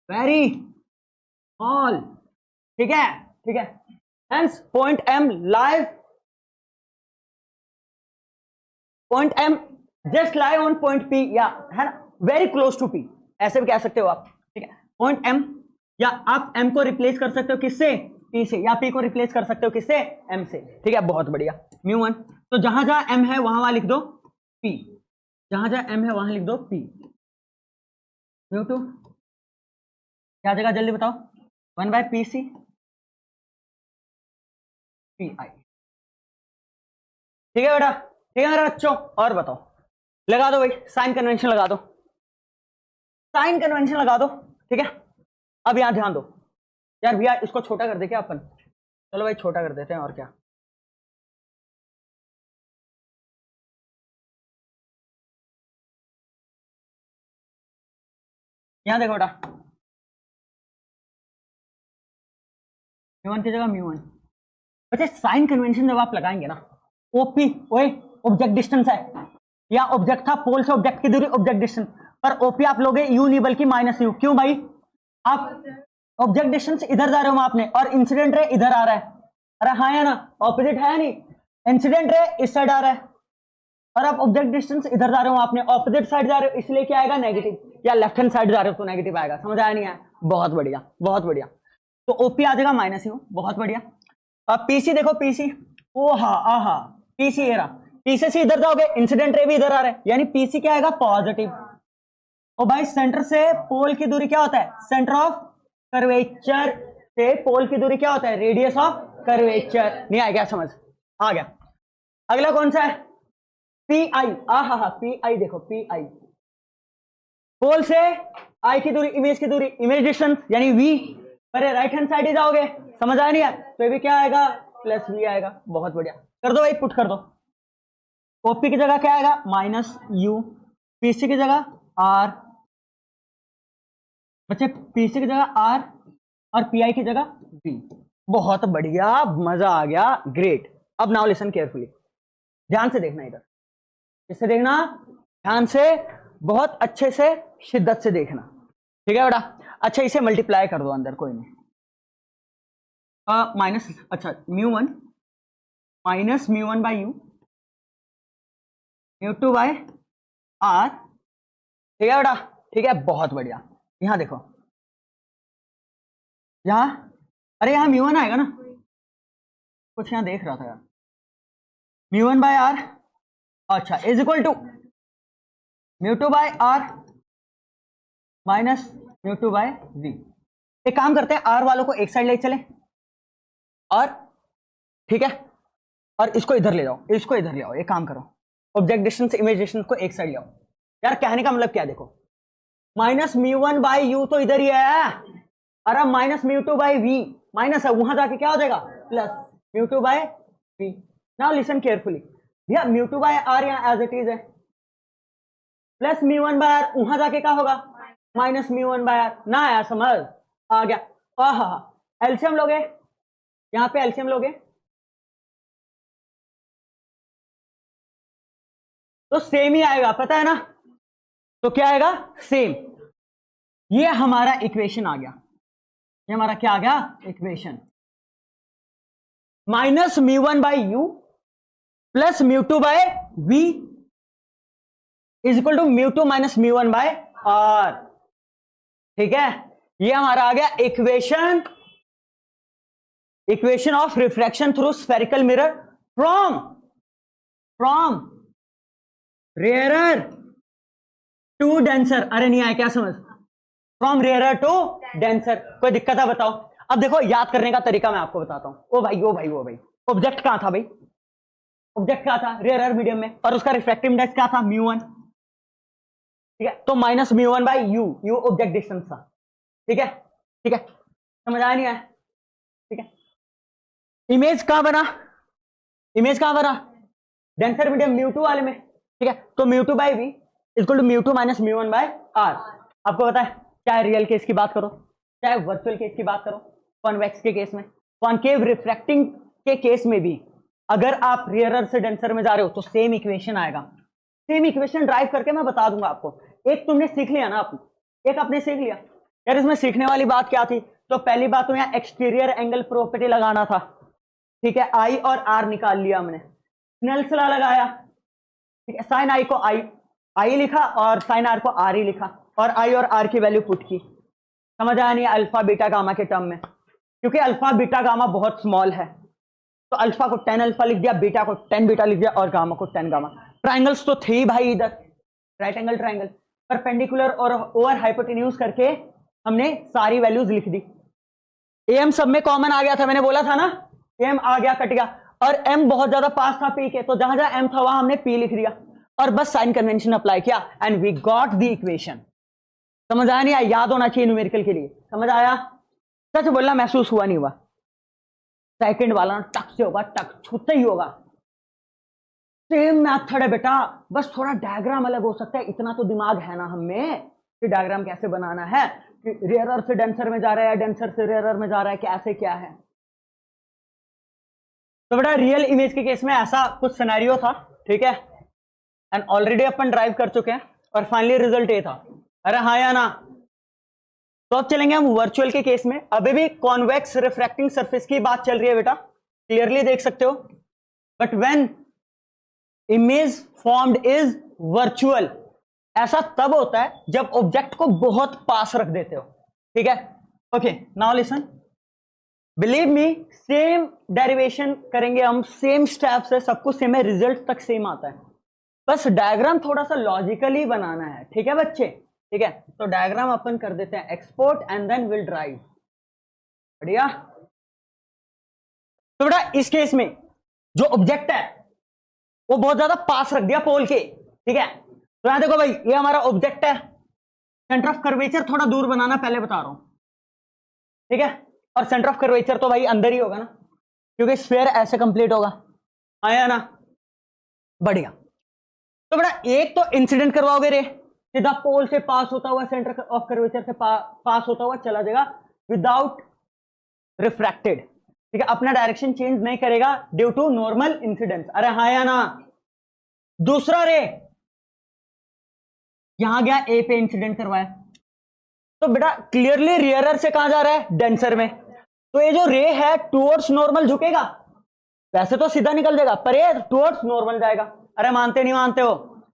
very small, ठीक है, ठीक है, hence point M live, point M just lie on point P, या है ना, वेरी क्लोज टू पी, ऐसे भी कह सकते हो आप, ठीक है, पॉइंट एम, या आप एम को रिप्लेस कर सकते हो किससे, पी से, या पी को रिप्लेस कर सकते हो किससे, एम से, ठीक है, बहुत बढ़िया, म्यू1, तो जहां जहां एम है वहां वहां लिख दो पी, जहां जहां एम है वहां लिख दो पी, म्यू2 क्या जगह जल्दी बताओ, 1/PC पी आई, ठीक है बेटा, ठीक है मेरे बच्चों, और बताओ, लगा दो भाई, साइन कन्वेंशन लगा दो, साइन कन्वेंशन लगा दो, ठीक है, अब यहां ध्यान दो, यार भैया इसको छोटा कर दे क्या अपन, चलो भाई छोटा कर देते हैं, और क्या, यहां देखो बेटा, म्यू1 की जगह म्यू1, बच्चे साइन कन्वेंशन जब आप लगाएंगे ना, ओपी ओए ऑब्जेक्ट डिस्टेंस है, या ऑब्जेक्ट था, पोल से ऑब्जेक्ट की दूरी ऑब्जेक्ट डिस्टेंस, पर ओपी आप लोगे यू नहीं बल्कि माइनस यू, क्यों भाई, आप ऑब्जेक्ट डिस्टेंस इधर जा रहे हो मापने और इंसिडेंट रे इधर आ रहा है, अरे हाँ या ना, ऑपोजिट है नहीं, इंसिडेंट रे इस साइड आ रहा है और आप ऑब्जेक्ट डिस्टेंस इधर जा रहे हो आपने, ऑपोजिट साइड जा रहे हो, इसलिए क्या आएगा नेगेटिव, या लेफ्ट हैंड साइड जा रहे हो तो नेगेटिव आएगा, समझ आया नहीं आया, बहुत बढ़िया बहुत बढ़िया, तो ओपी आ जाएगा माइनस यू, बहुत बढ़िया, अब पीसी देखो, पीसी, ओ हा आहा, पीसी ये रहा, पीसी से इधर जाओगे इंसिडेंट रे भी इधर आ रहा है, यानी पीसी क्या आएगा पॉजिटिव, और भाई सेंटर से पोल की दूरी क्या होता है, सेंटर ऑफ कर्वेचर से पोल की दूरी क्या होता है, रेडियस ऑफ कर्वेचर, नहीं आ गया समझ, आ गया, अगला कौन सा है, पी आई, हा पी आई देखो, पी आई, पोल से आई की दूरी, इमेज की दूरी, इमेज डिस्टेंस यानी वी, अरे राइट हैंड साइड ही जाओगे, समझ आया नहीं है, तो ये भी क्या आएगा, प्लस वी आएगा, बहुत बढ़िया, कर दो भाई पुट कर दो, ओपी की जगह क्या आएगा माइनस यू, पीसी की जगह आर, बच्चे पीसी की जगह आर और पीआई की जगह बी, बहुत बढ़िया, मजा आ गया, ग्रेट, अब नाउ लिसन केयरफुली, ध्यान से देखना इधर, इससे देखना ध्यान से, बहुत अच्छे से शिद्दत से देखना, ठीक है बेटा, अच्छा इसे मल्टीप्लाई कर दो अंदर, कोई नहीं, माइनस, अच्छा mu one minus mu one by u, mu two by r, ठीक है बेटा, ठीक है, बहुत बढ़िया, यहां देखो, यहां, अरे यहां म्यू1 आएगा ना, कुछ यहां देख रहा था यार, म्यू1 बाय आर, अच्छा is equal to mu two by r minus mu two by v, एक काम करते हैं, आर वालों को एक साइड ले चले, और ठीक है, और इसको इधर ले जाओ, इसको इधर ले आओ, एक काम करो, ऑब्जेक्ट डिस्टेंस इमेज डिस्टेंस को एक साइड ले आओ, यार कहने का मतलब क्या है, देखो माइनस म्यू1 बाई यू तो इधर ही है, अरे minus mu two by v, minus है वहां जाके क्या हो जाएगा plus mu two by v, now listen carefully, भैया म्यू2 बाय आर यहाँ एज इट इज है, प्लस म्यू1 बाय आर वहां जाके क्या होगा माइनस म्यू1 बाय आर, ना आया समझ, आ गया, आहा, एलसीएम लोगे, यहां पे एलसीएम लोगे तो सेम ही आएगा, पता है ना, तो क्या आएगा सेम, ये हमारा इक्वेशन आ गया, ये हमारा क्या आ गया equation, minus mu one by you plus mu two by v is equal to mu two minus mu one by r, ठीक है, ये हमारा आ गया equation, equation of refraction through spherical mirror from rarer to denser, अरे नहीं आया क्या समझ, फ्रॉम रेयरर टू डेंसर, कोई दिक्कत है बताओ, अब देखो याद करने का तरीका मैं आपको बताता हूं, ओ भाई ओ भाई ओ भाई, ऑब्जेक्ट कहां था भाई, ऑब्जेक्ट क्या था रेयरर मीडियम में, और उसका रिफ्रैक्टिव इंडेक्स क्या था म्यू1, ठीक है, तो minus mu one by u, u object distance था, ठीक है, ठीक है, समझ आया नहीं आया, ठीक है, इमेज कहां बना, इमेज कहां बना डेंसर मीडियम म्यू2 वाले में, ठीक है, तो mu two by v equal to mu two minus mu one by r, आपको पता है चाहे रियल केस की बात करो चाहे वर्चुअल केस की बात करो, कॉन्वेक्स के केस में। कॉन्केव रिफ्रैक्टिंग के केस में भी अगर आप रेयरर से डेंसर में जा रहे हो तो सेम इक्वेशन आएगा। सेम इक्वेशन ड्राइव करके मैं बता दूंगा आपको। एक तुमने सीख लिया ना, एक आपने सीख लिया यार। इसमें सीखने वाली बात क्या थी? तो पहली बात तो यहाँ एक्सटीरियर एंगल प्रॉपर्टी लगाना था, ठीक है। आई और आर निकाल लिया हमने, स्नेल्स लॉ लगाया, ठीक है। साइन आई को आई लिखा और साइन आर को आर ही लिखा, और आई और आर की वैल्यू पुट की। समझ आया नहीं? अल्फा बीटा गामा के टर्म में, क्योंकि अल्फा बीटा गामा बहुत स्मॉल है, तो अल्फा को 10 अल्फा लिख दिया, बीटा को 10 बीटा लिख दिया, और गामा को 10 गामा। ट्राइंगल्स तो थे ही भाई इधर, राइट एंगल ट्राइंगल, परपेंडिकुलर और ओवर हाइपोटेन्यूज करके हमने सारी वैल्यूज लिख दी। एम सब में कॉमन आ गया था, मैंने बोला था ना, एम आ गया, कट गया, और एम बहुत ज्यादा पास था पी के, तो जहां जहां एम था वहां हमने पी लिख दिया, और बस साइन कन्वेंशन अप्लाई किया, and we got the equation. समझ आया नहीं आया? याद होना चाहिए न्यूमेरिकल के लिए। समझ आया? सच बोलना, महसूस हुआ नहीं हुआ? सेकंड वाला टक से होगा, टक छूते ही होगा। सेम मैथड है बेटा, बस थोड़ा डायग्राम अलग हो सकता है, इतना तो दिमाग है ना हमें कि डायग्राम कैसे बनाना है, कि रेयरर से डेंसर में जा रहा है, डेंसर से रेयरर में जा रहा है, कैसे क्या है। तो बेटा रियल इमेज के केस में ऐसा कुछ सिनेरियो था, ठीक है, एंड ऑलरेडी अपन ड्राइव कर चुके हैं, और फाइनली रिजल्ट ये था। अरे हाँ या ना? तो अब चलेंगे हम वर्चुअल के केस में। अभी भी कॉन्वेक्स रिफ्रैक्टिंग सरफेस की बात चल रही है बेटा, क्लियरली देख सकते हो। But when image formed is virtual, ऐसा तब होता है जब ऑब्जेक्ट को बहुत पास रख देते हो, ठीक है। Okay, now listen, believe me, same derivation करेंगे हम, सेम स्टेप से, सब कुछ सेम है, रिजल्ट तक सेम आता है, बस डायग्राम थोड़ा सा लॉजिकली बनाना है, ठीक है बच्चे, ठीक है। तो डायग्राम अपन कर देते हैं export and then will derive, बढ़िया। तो बेटा इस केस में जो ऑब्जेक्ट है वो बहुत ज्यादा पास रख दिया पोल के, ठीक है। तो यहां देखो भाई, ये हमारा ऑब्जेक्ट है, सेंटर ऑफ कर्वेचर थोड़ा दूर बनाना, पहले बता रहा हूं, ठीक है। और सेंटर ऑफ कर्वेचर तो भाई अंदर ही होगा ना, क्योंकि स्फीयर ऐसे कंप्लीट होगा, आया ना? बढ़िया। तो बेटा एक तो इंसिडेंट करवाओगे रे, सीधा पोल से पास होता हुआ सेंटर ऑफ कर्वेचर से पास होता हुआ चला जाएगा विदाउट रिफ्रैक्टेड, ठीक है। अपना डायरेक्शन चेंज नहीं करेगा ड्यू टू नॉर्मल इंसिडेंस। अरे हाँ या ना? दूसरा रे, यहां गया ए पे इंसिडेंट करवाया, तो बेटा क्लियरली रियरर से कहां जा रहा है? डेंसर में। तो ये जो रे है टुवर्ड्स नॉर्मल झुकेगा, वैसे तो सीधा निकल जाएगा, पर ये टुवर्ड्स नॉर्मल जाएगा। अरे मानते नहीं मानते हो?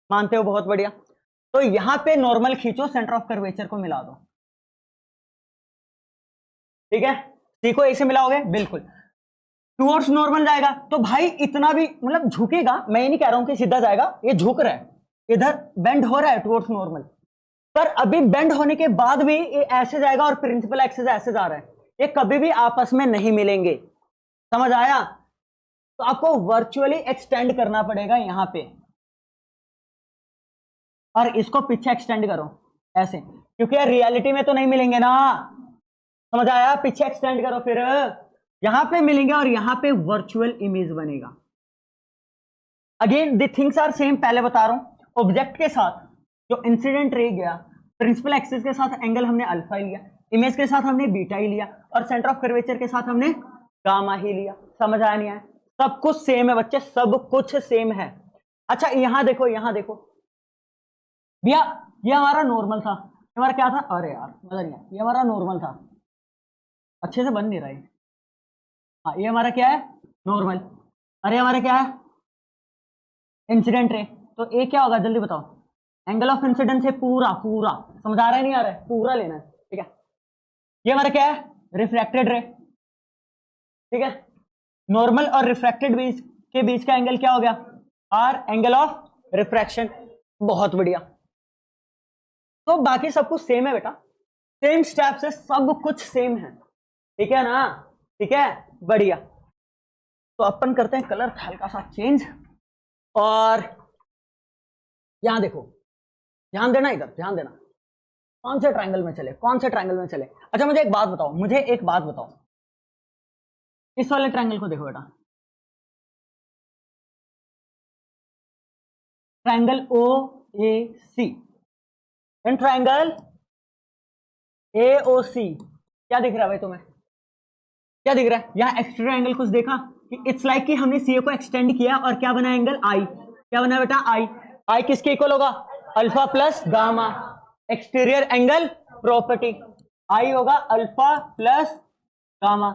मानते हो, बहुत बढ़िया। तो यहां पे नॉर्मल खींचो, सेंटर ऑफ कर्वेचर को मिला दो, ठीक है। सी को ए से मिलाओगे, बिल्कुल टुवर्ड्स नॉर्मल जाएगा। तो भाई इतना भी मतलब झुकेगा, मैं ये नहीं कह रहा हूं कि सीधा जाएगा, ये झुक रहा है, इधर बेंड हो रहा है टुवर्ड्स नॉर्मल, पर अभी बेंड होने के बाद भी ये ऐसे जाएगा और प्रिंसिपल एक्सिस ऐसे जा रहा है, ये कभी भी आपस में नहीं मिलेंगे। समझ आया? तो आपको वर्चुअली एक्सटेंड करना पड़ेगा यहां पे, और इसको पीछे एक्सटेंड करो ऐसे, क्योंकि यार रियलिटी में तो नहीं मिलेंगे ना। समझ आया? पीछे एक्सटेंड करो, फिर यहां पे मिलेंगे और यहां पे वर्चुअल इमेज बनेगा। Again the things are same, पहले बता रहा हूं, ऑब्जेक्ट के साथ जो इंसिडेंट रे गया, प्रिंसिपल एक्सिस के साथ एंगल हमने अल्फा ही लिया, इमेज के साथ हमने बीटा ही लिया, और सेंटर ऑफ कर्वेचर के साथ हमने गामा ही लिया। समझ आया नहीं आया? सब कुछ सेम है बच्चे, सब कुछ सेम है। अच्छा यहां देखो, यहां देखो भैया, ये हमारा नॉर्मल था, हमारा क्या था? अरे यार मजा नहीं आया, ये हमारा नॉर्मल था, अच्छे से बन नहीं रहा है। हाँ ये हमारा क्या है? नॉर्मल। अरे हमारा क्या है? Incident ray. तो ये क्या होगा जल्दी बताओ? एंगल ऑफ इंसिडेंस है पूरा पूरा, समझ आ रहा है नहीं आ रहा है? पूरा लेना है, ठीक है। ये हमारा क्या है? रिफ्रैक्टेड रे, ठीक है। नॉर्मल और रिफ्रैक्टेड के बीच का एंगल क्या हो गया? R, angle of refraction. बहुत बढ़िया। तो बाकी सब कुछ सेम है बेटा, सेम स्टेप से सब कुछ सेम है, ठीक है ना? ठीक है, बढ़िया। तो अपन करते हैं कलर हल्का सा चेंज, और यहां देखो, ध्यान देना, इधर ध्यान देना, कौन से ट्रायंगल में चले, कौन से ट्रायंगल में चले। अच्छा मुझे एक बात बताओ, मुझे एक बात बताओ, इस वाले ट्रायंगल को देखो बेटा, triangle O A C, in triangle A ओ सी क्या दिख रहा है भाई तुम्हें? क्या दिख रहा है यहाँ एक्सट्रीम एंगल कुछ देखा कि इट्स लाइक कि हमने सी ए को एक्सटेंड किया और क्या बना एंगल आई, क्या बना बेटा आई, आई किसके इक्वल होगा alpha plus gamma, exterior angle property i होगा अल्फा प्लस गामा,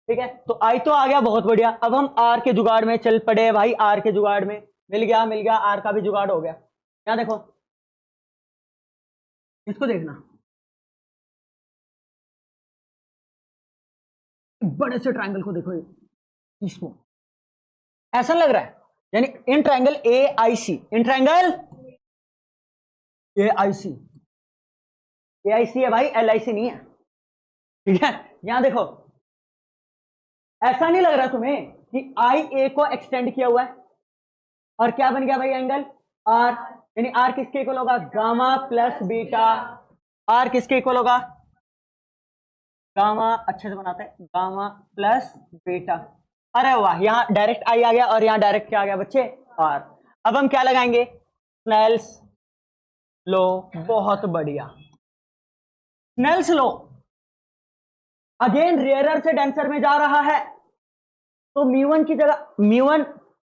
ठीक है। तो आई तो आ गया, बहुत बढ़िया। अब हम आर के जुगाड़ में चल पड़े भाई, आर के जुगाड़ में मिल गया, आर का भी जुगाड़ हो गया। क्या देखो इसको देखना, बड़े से ट्रायंगल को देखो, इसको ऐसा लग रहा है यानी in triangle A I C, in triangle A आई सी, ए आई सी है भाई, एल आई सी नहीं है, ठीक है। यहां देखो ऐसा नहीं लग रहा तुम्हें कि आई ए को एक्सटेंड किया हुआ है और क्या बन गया भाई एंगल आर, यानी आर किसके इक्वल होगा गामा प्लस बीटा, आर किसके इक्वल होगा गामा, अच्छे से बनाते हैं, गामा प्लस बीटा। अरे वाह, यहां डायरेक्ट आई आ गया और यहां डायरेक्ट क्या आ गया बच्चे आर। अब हम क्या लगाएंगे स्नेल्स लो, बहुत बढ़िया। स्नेल्स लो अगेन रेयरर से डेंसर में जा रहा है, तो म्यू1 की जगह म्यू1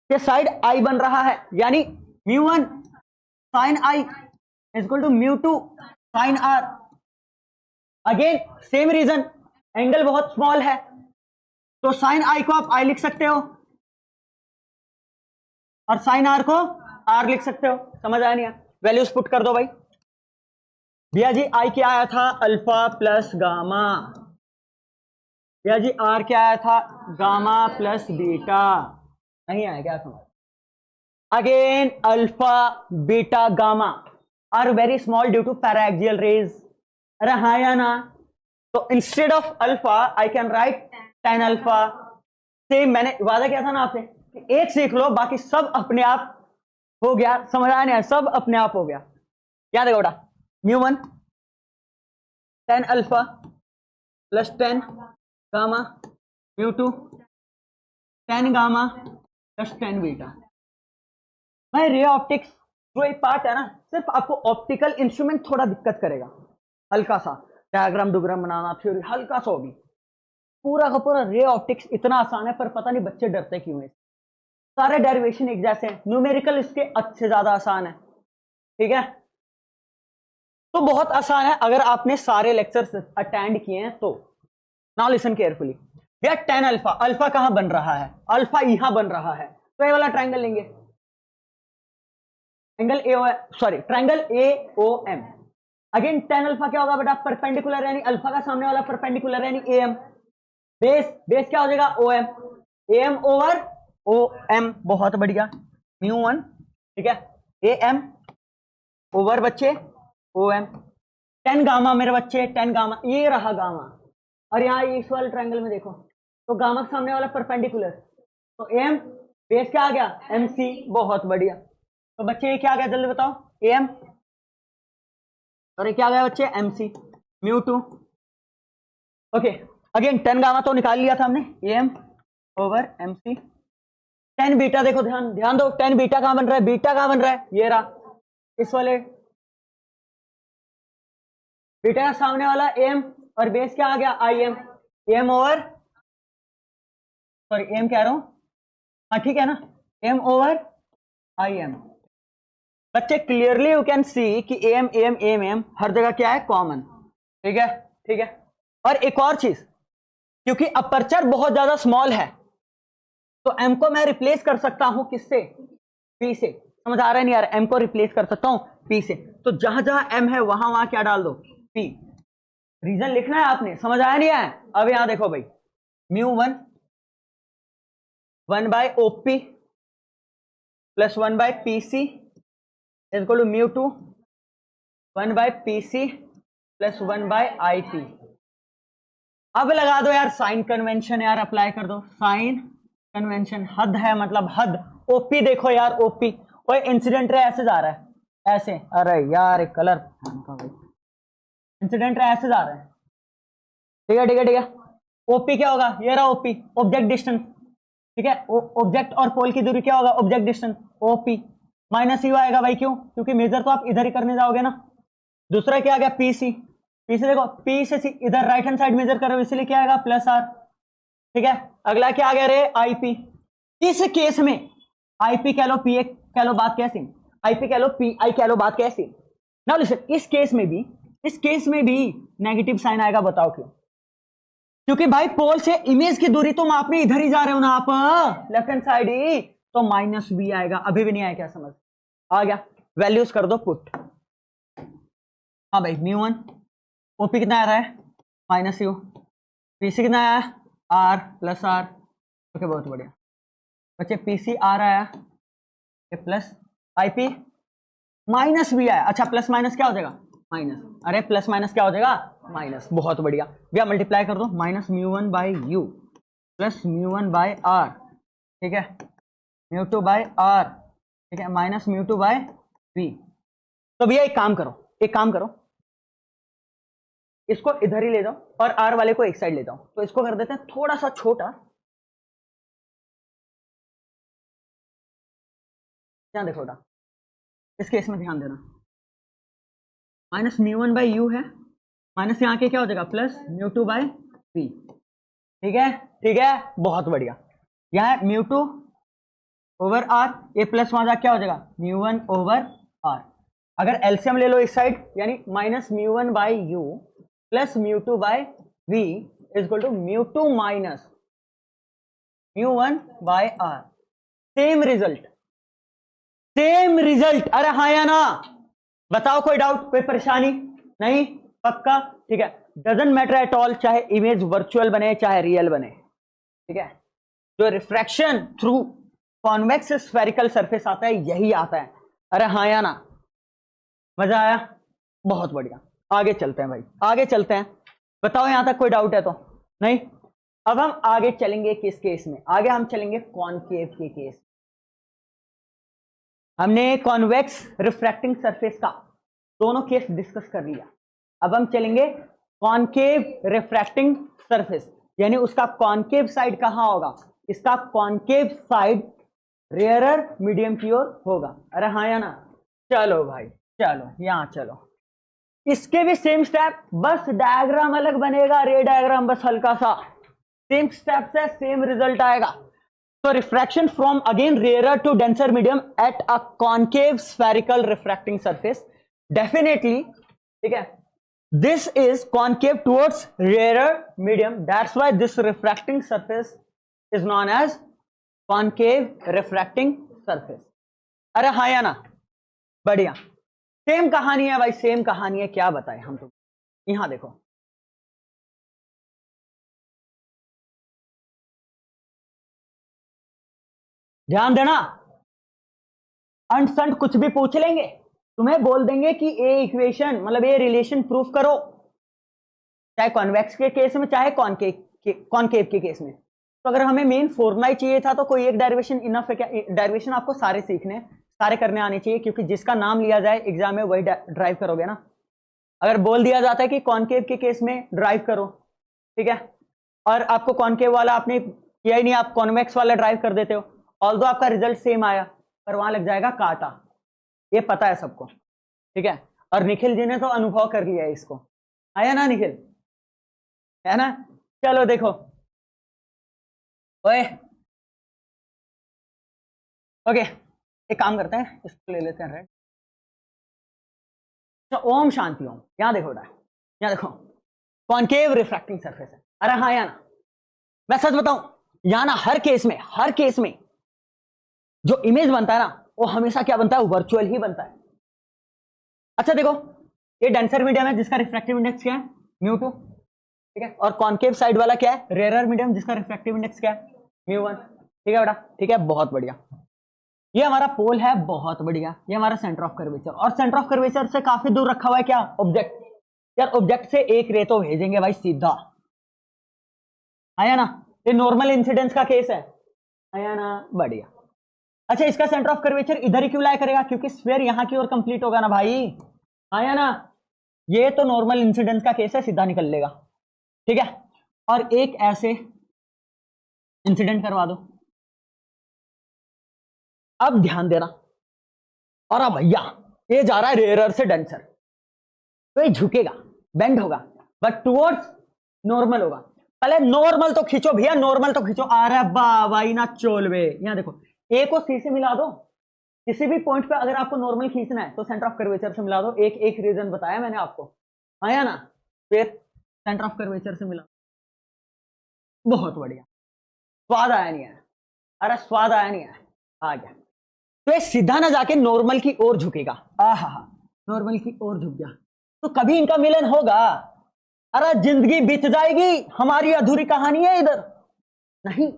के साइड आई बन रहा है, यानी mu one sine i is equal to mu two sine r. Again same reason, angle बहुत स्मॉल है तो साइन आई को आप आई लिख सकते हो और साइन आर को आर लिख सकते हो। समझ आया नहीं? वैल्यूज पुट कर दो भाई। भैया जी आई क्या आया था अल्फा प्लस गामा, भैया जी आर क्या आया था गामा प्लस बीटा, नहीं आया क्या समझ? Again alpha beta gamma are very small due to paraxial rays. अरे हाँ या ना? तो instead of alpha I can write tan alpha. Same मैंने वादा किया था ना आपसे कि एक सीख लो बाकी सब अपने आप हो गया। समझ आया नहीं? सब अपने आप हो गया। क्या देखो बेटा mu one tan alpha plus 10 gamma, mu two 10 gamma plus 10 beta. भाई रे ऑप्टिक्स जो एक पार्ट है ना, सिर्फ आपको ऑप्टिकल इंस्ट्रूमेंट थोड़ा दिक्कत करेगा, हल्का सा डायग्राम डुग्राम बनाना, थ्योरी हल्का सा होगी। पूरा का पूरा रे ऑप्टिक्स इतना आसान है, पर पता नहीं बच्चे डरते क्यों है। सारे डेरिवेशन एक जैसे हैं, न्यूमेरिकल इसके अच्छे ज्यादा आसान है, ठीक है। तो बहुत आसान है अगर आपने सारे लेक्चर्स अटेंड किए हैं तो। Now listen carefully. भैया टेन अल्फा, अल्फा कहां बन रहा है? अल्फा यहां बन रहा है, तो ये वाला ट्रायंगल लेंगे, angle A O, sorry triangle A O M. Again tan alpha क्या होगा बेटा परपेंडिकुलर, यानी अल्फा का सामने वाला परपेंडिकुलर यानी ए एम। बेस बेस क्या हो जाएगा O M, A M over O M, बहुत बढ़िया। म्यू1 ठीक है ए एम ओवर बच्चे ओ एम, 10 गामा मेरे बच्चे, 10 गामा, ये रहा गामा। और यहाँ इस वाले ट्रायंगल में देखो तो गामा के सामने वाला परपेंडिकुलर, तो एम बेस क्या आ गया एम सी, बहुत बढ़िया। तो बच्चे ये क्या आ गया जल्दी बताओ ए एम, और ये क्या आ गया बच्चे M C mu two. Okay again 10 gamma तो निकाल लिया था हमने, A M over M C. 10 beta देखो, ध्यान ध्यान दो, 10 बीटा कहां बन रहा है, बीटा कहां बन रहा है, ये रहा इस वाले बीटा का सामने वाला एम, और बेस क्या आ गया I M, M over, sorry M कह रहा हूं, हाँ ठीक है ना, एम ओवर आई एम। बच्चे क्लियरली यू कैन सी कि एम एम एम एम हर जगह क्या है कॉमन, ठीक है ठीक है। और एक और चीज, क्योंकि अपर्चर बहुत ज्यादा स्मॉल है तो एम को मैं रिप्लेस कर सकता हूं किससे, पी से। समझ आ रहा है नहीं यार? एम को रिप्लेस कर सकता हूं पी से, तो जहां जहां एम है वहां वहां क्या डाल दो पी। रीजन लिखना है आपने, समझ आया नहीं आया? अब यहां देखो भाई mu one 1 by OP plus 1 by PC is equal to mu two 1 by PC plus 1 by IP. अब लगा दो यार साइन कन्वेंशन, यार अप्लाई कर दो साइन कन्वेंशन। हद है मतलब हद। ओपी देखो यार ओपी, कोई इंसिडेंट रे ऐसे जा रहा है ऐसे, अरे यार एक कलर इंसिडेंट रे ऐसे जा रहा है, ठीक है ठीक है ठीक है। ओपी क्या होगा, ये रहा ओपी ऑब्जेक्ट डिस्टेंस, ठीक है। ऑब्जेक्ट और पोल की दूरी क्या होगा object distance, OP minus you आएगा भाई, क्यों? क्योंकि मेजर तो आप इधर ही करने जाओगे ना। दूसरा क्या आ गया पीसी, पी से देखो पी से इधर राइट हैंड साइड मेजर कर रहे हो इसलिए क्या आएगा प्लस आर, ठीक है, अगला क्या कह रहे हैं, आईपी। इस केस में आईपी कह लो, पी ए कह लो, बात कैसी, आईपी कह लो, पी आई कह लो, बात कैसी। नाउ लिसन, इस केस में भी नेगेटिव साइन आएगा, बताओ क्यों? क्योंकि भाई पोल से इमेज की दूरी तो मापने इधर ही जा रहे हो ना आप, लेफ्ट हैंड साइड ही, तो माइनस बी आएगा। अभी भी नहीं आया क्या समझ? आ गया, वैल्यूज कर दो पुट। हाँ भाई, म्यू1 ओपी कितना आ रहा है, माइनस यू, पीसी कितना आया, आर प्लस आर। ओके, बहुत बढ़िया बच्चे, पीसी आ रहा है प्लस आईपी माइनस भी आया। अच्छा, प्लस माइनस क्या हो जाएगा, माइनस। अरे प्लस माइनस क्या हो जाएगा, माइनस। बहुत बढ़िया भैया, मल्टीप्लाई कर दो, minus mu one by you plus mu one by r, ठीक है, म्यू2 बाई आर, ठीक है, माइनस म्यू2 बाई वी। तो भैया एक काम करो, इसको इधर ही ले जाओ और आर वाले को एक साइड ले जाओ। तो इसको कर देते हैं थोड़ा सा छोटा, ध्यान देखो बेटा, इस केस में ध्यान देना, माइनस म्यू1 बाई यू है, माइनस यहाँ के क्या हो जाएगा, प्लस म्यू2 बाई वी। ठीक है, ठीक है, बहुत बढ़िया। यहाँ म्यू2 ओवर आर, ये प्लस वहां जा क्या हो जाएगा, म्यू1 ओवर आर। अगर एलसीएम ले लो इस साइड, यानी minus mu one by you plus mu two by we is equal to mu two minus mu one by are. Same result, अरे हाँ या ना, बताओ, कोई डाउट, कोई परेशानी नहीं, पक्का? ठीक है, डजंट मैटर एट ऑल, चाहे इमेज वर्चुअल बने चाहे रियल बने, ठीक है, जो refraction through convex spherical surface आता है यही आता है। अरे हाँ या ना, मजा आया, बहुत बढ़िया। आगे चलते हैं भाई, आगे चलते हैं, बताओ यहां तक कोई डाउट है तो नहीं? अब हम आगे चलेंगे किस केस में, आगे हम चलेंगे कॉनकेव के केस। हमने कॉन्वेक्स रिफ्रैक्टिंग सरफेस का दोनों केस डिस्कस कर लिया। अब हम चलेंगे कॉनकेव रिफ्रैक्टिंग सरफेस, यानी उसका कॉनकेव साइड कहां होगा, इसका कॉनकेव साइड रेयरर मीडियम की ओर होगा। अरे हाँ या ना, चलो भाई, चलो यहां चलो, इसके भी सेम स्टेप, बस डायग्राम अलग बनेगा, रे डायग्राम बस हल्का सा, सेम स्टेप से सेम रिजल्ट आएगा। तो refraction from again rare to denser medium at a concave spherical refracting surface, definitely, ठीक है, this is concave towards rare medium, that's why this refracting surface is known as concave refracting surface. अरे हाँ या ना, बढ़िया, सेम कहानी है भाई, सेम कहानी है, क्या बताएं हम तो। यहां देखो, ध्यान देना, अंट संट कुछ भी पूछ लेंगे, तुम्हें बोल देंगे कि ए इक्वेशन मतलब ए रिलेशन प्रूफ करो, चाहे कॉन्वेक्स के केस में चाहे कॉनकेव के केस में। तो अगर हमें मेन फॉर्मूला ही चाहिए था तो कोई एक डेरिवेशन इनफ है क्या? डेरिवेशन आपको सारे सीखने, सारे करने आने चाहिए, क्योंकि जिसका नाम लिया जाए एग्जाम में वही ड्राइव करोगे ना। अगर बोल दिया जाता है कि कॉनकेव के केस में ड्राइव करो, ठीक है, और आपको कॉनकेव वाला आपने किया ही नहीं, आप कॉन्वेक्स वाला ड्राइव कर देते हो, ऑल्दो आपका रिजल्ट सेम आया, पर वहां लग जाएगा काटा, ये पता है सबको, ठीक है। और निखिल जी ने तो अनुभव कर लिया है इसको, आया ना निखिल, है ना? चलो देखो, ओए ओके, एक काम करते हैं, इसको ले लेते हैं रेड। तो ओम शांति ओम, यहां देखो बेटा, यहां देखो, कॉनकेव रिफ्रैक्टिंग सरफेस है। अरे हाँ या ना, मैं सच बताऊं, यहां ना हर केस में जो इमेज बनता है ना, वो हमेशा क्या बनता है, वर्चुअल ही बनता है। अच्छा देखो, ये डेंसर मीडियम है जिसका रिफ्रैक्टिव इंडेक्स क्या है, म्यू2, ठीक है, और कॉनकेव साइड वाला क्या है, रेयर मीडियम जिसका रिफ्रैक्टिव इंडेक्स क्या है, म्यू1, ठीक है बेटा, ठीक है, बहुत बढ़िया। ये हमारा पोल है, बहुत बढ़िया, ये हमारा सेंटर ऑफ कर्वेचर, और सेंटर ऑफ कर्वेचर से काफी दूर रखा हुआ है क्या, ऑब्जेक्ट। यार ऑब्जेक्ट से एक रे तो भेजेंगे भाई सीधा, आया ना, ये नॉर्मल इंसिडेंस का केस है, आया ना, बढ़िया। अच्छा, इसका सेंटर ऑफ कर्वेचर इधर ही क्यों लाया करेगा, क्योंकि स्फीयर यहां की ओर कंप्लीट होगा ना भाई, आया ना, ये तो नॉर्मल इंसिडेंस का केस है, सीधा निकल लेगा, ठीक है। और एक ऐसे इंसिडेंट करवा दो, अब ध्यान देना, और अब भैया ये जा रहा है रेयर से डेंसर, तो ये झुकेगा, बेंड होगा, बट टुवर्ड्स नॉर्मल होगा। पहले नॉर्मल तो खींचो भैया, नॉर्मल तो खींचो। अरे भाई ना चोलवे, यहां देखो ए को सी से मिला दो। किसी भी पॉइंट पे अगर आपको नॉर्मल खींचना है तो सेंटर ऑफ कर्वेचर से मिला दो। एक एक रीजन बताया मैंने आपको, आया ना। फिर सेंटर ऑफ कर्वेचर से मिला, बहुत बढ़िया। स्वाद आया नहीं है? अरे स्वाद आया नहीं है? आ गया। तो ये सीधा ना जाके नॉर्मल की ओर झुकेगा। आहा, नॉर्मल की ओर झुक गया तो कभी इनका मिलन होगा? अरे जिंदगी बीत जाएगी, हमारी अधूरी कहानी है इधर नहीं।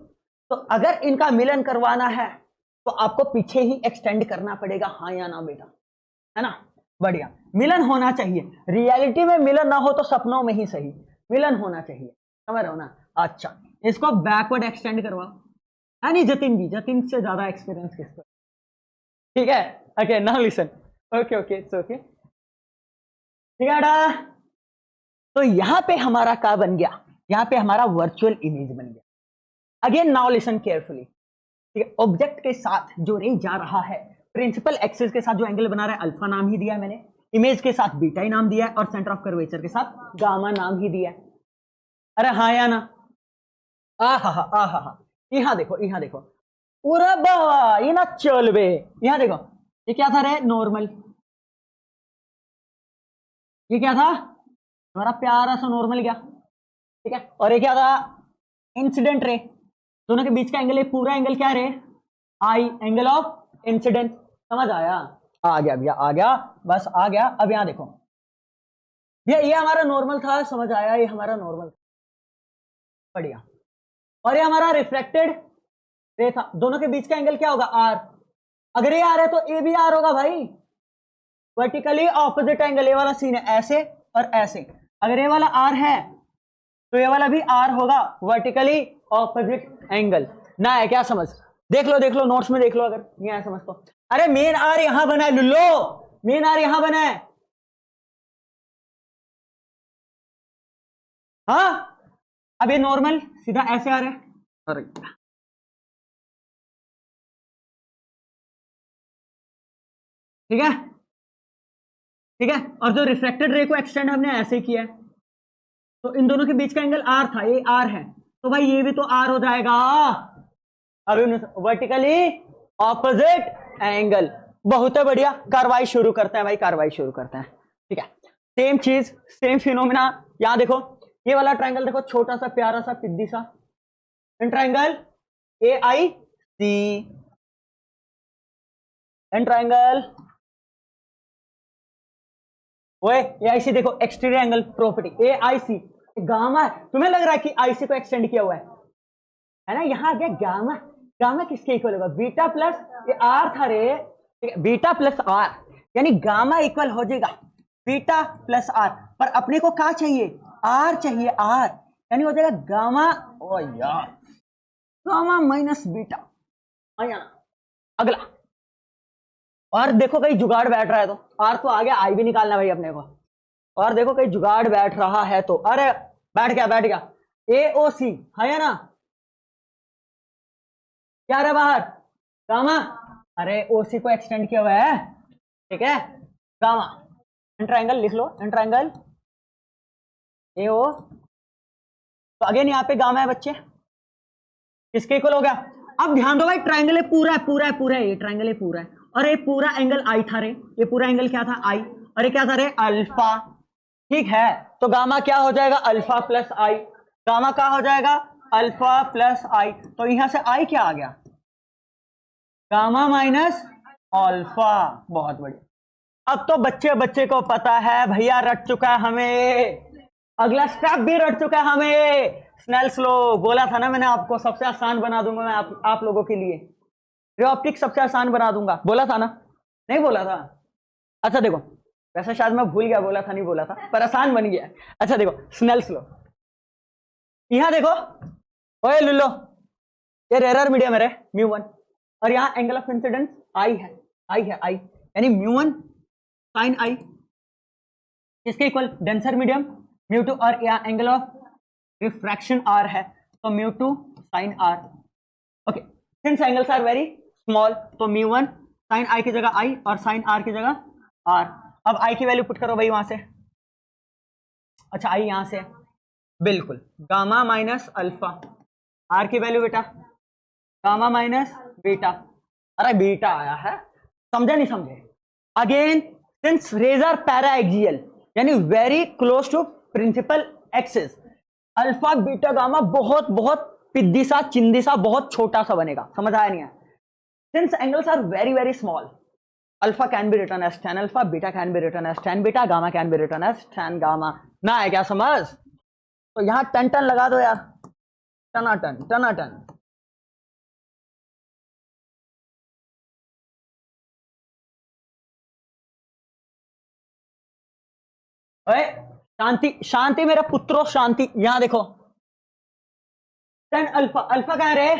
तो अगर इनका मिलन करवाना है तो आपको पीछे ही एक्सटेंड करना पड़ेगा, हाँ या ना बेटा, है ना। बढ़िया, मिलन होना चाहिए। रियलिटी में मिलन ना हो तो सपनों में ही सही, मिलन होना चाहिए, समझ रहे हो ना। अच्छा, इसको बैकवर्ड एक्सटेंड करवाओ, है नहीं जतिन भी, जतिन से ज्यादा एक्सपीरियंस किसको, ठीक है। Okay now listen, okay okay it's okay, ठीक है बेटा। तो यहां पे हमारा क्या बन गया, यहां पे हमारा वर्चुअल इमेज बन गया। अगेन नाउ लिसन केयरफुली, ठीक है। ऑब्जेक्ट के साथ जो रे जा रहा है, प्रिंसिपल एक्सिस के साथ जो एंगल बना रहा है अल्फा नाम ही दिया है मैंने, इमेज के साथ बीटा ही नाम दिया है, और सेंटर ऑफ कर्वेचर के साथ गामा नाम ही दिया है। अरे हाँ या ना? आहा, यहां देखो, यहां देखो, पूरा बाबा ये ना चलवे। यहां देखो, ये क्या था रे, नॉर्मल। ये क्या था, हमारा प्यारा सा नॉर्मल गया, ठीक है। और ये क्या था, इंसिडेंट रे। दोनों के बीच का एंगल, पूरा एंगल क्या रे, आई, एंगल ऑफ इंसिडेंट। समझ आया? आ गया भैया, आ गया, बस आ गया। अब यहां देखो भैया, ये हमारा नॉर्मल था, समझ आया, ये हमारा नॉर्मल, बढ़िया। और ये हमारा रिफ्लेक्टेड रे था। दोनों के बीच का एंगल क्या होगा, आर। अगर ये आर है तो ए भी आर होगा भाई, वर्टिकली ऑपोजिट एंगल। ये वाला सीन है ऐसे और ऐसे, अगर ये वाला आर है तो ये वाला भी आर होगा, वर्टिकली ऑपोजिट एंगल। ना है क्या समझ? देख लो नोट्स में देख लो, अगर नहीं आया समझ तो। अरे मेन आर यहां बना है लुल्लो, मेन आर यहां बना है, हाँ। अब ये नॉर्मल सीधा ऐसे आ रहा है, अरे ठीक है, ठीक है। और जो रिफ्लेक्टेड रे को एक्सटेंड हमने ऐसे किया है, तो इन दोनों के बीच का एंगल आर था, ये आर है, तो भाई ये भी तो आर हो जाएगा। अभी वर्टिकली ऑपोजिट एंगल, बहुत है बढ़िया। कार्रवाई शुरू करते हैं भाई, कार्रवाई शुरू करते हैं, ठीक है। सेम चीज, सेम फिनोमिना। यहां देखो, ये वाला ट्रायंगल देखो, छोटा सा प्यारा सा पिद्दी सा ट्रायंगल, ए आई सी, ट्रायंगल ओए ए आई सी। देखो एक्सटीरियर एंगल प्रॉपर्टी, ए आई सी, गामा। तुम्हें लग रहा है कि आई सी को एक्सटेंड किया हुआ है ना। यहां आ गया गामा, गामा किसके इक्वल होगा, बीटा प्लस ये आर था रे, बीटा प्लस आर, यानी गामा इक्वल हो जाएगा बीटा प्लस आर। पर अपने को क्या चाहिए, आर चाहिए, आर, यानी हो जाएगा गामा, ओ यार, गामा माइनस बीटा। अगला, और देखो कहीं जुगाड़ बैठ रहा है तो, आर तो आ गया, आई भी निकालना भाई अपने को। और देखो कहीं जुगाड़ बैठ रहा है तो, अरे बैठ गया, बैठ गया। ए ओ सी है ना, क्या रहा बाहर, गामा। अरे ओसी को एक्सटेंड किया हुआ है, ठीक है, गामा। ट्रायंगल लिख लो, ट्रायंगल ए ओ। तो अगेन यहाँ पे गामा है बच्चे, किसके इक्वल हो गया। अब ध्यान दो भाई, ट्रायंगल पूरा है, पूरा है, पूरा है, ये ट्रायंगल पूरा है, और ये पूरा एंगल आई था रे, ये पूरा एंगल क्या था, आई, और ये क्या था रे, अल्फा, ठीक है। तो गामा क्या हो जाएगा, अल्फा प्लस आई, गामा क्या हो जाएगा, अल्फा प्लस आई। तो यहां से आई क्या आ गया, गामा माइनस अल्फा, बहुत बढ़िया। अब तो बच्चे बच्चे को पता है भैया, रट चुका है हमें, अगला स्टेप भी रट चुका है हमें। स्नेल्स लॉ बोला था ना मैंने आपको, सबसे आसान बना दूंगा मैं आप लोगों के लिए, रे ऑप्टिक्स सबसे आसान बना दूंगा, बोला था ना, नहीं बोला था? अच्छा देखो, वैसे शायद मैं भूल गया, बोला था नहीं बोला था, पर आसान बन गया। अच्छा देखो स्नेल्स लॉ, यहां देखो, ओए लुल्लो, ये रेयर मीडियम है रे, म्यू1, और यहाँ एंगल ऑफ इंसिडेंस आई है, आई है, आई, यानी म्यू1 साइन आई, इसके इक्वल डेंसर मीडियम म्यू2, और यहाँ एंगल ऑफ रिफ्रैक्शन आर है, तो mu two sine r. Okay, since angles are very small, तो म्यू1 साइन आई की जगह आई, और साइन आर की जगह आर। अब आई की वैल्यू पुट करो भाई वहां से, अच्छा आई यहां से, बिल्कुल, गामा माइनस अल्फा, आर की वैल्यू बेटा गामा माइनस बीटा। अरे बीटा आया है, समझे नहीं समझे? Again since rays are paraxial यानी very close to principal axis, alpha beta gamma बहुत बहुत पिद्दी सा चिंदी सा बहुत छोटा सा बनेगा। समझ आया नहीं है? Since angles are very very small, alpha can be written as tan alpha, beta can be written as tan beta, gamma can be written as tan gamma. ना है क्या समझ? तो यहां टन टन लगा दो यार, टना टन टना टन। अरे शांति शांति मेरे पुत्रों शांति। यहां देखो tan अल्फा, अल्फा कहां रहे?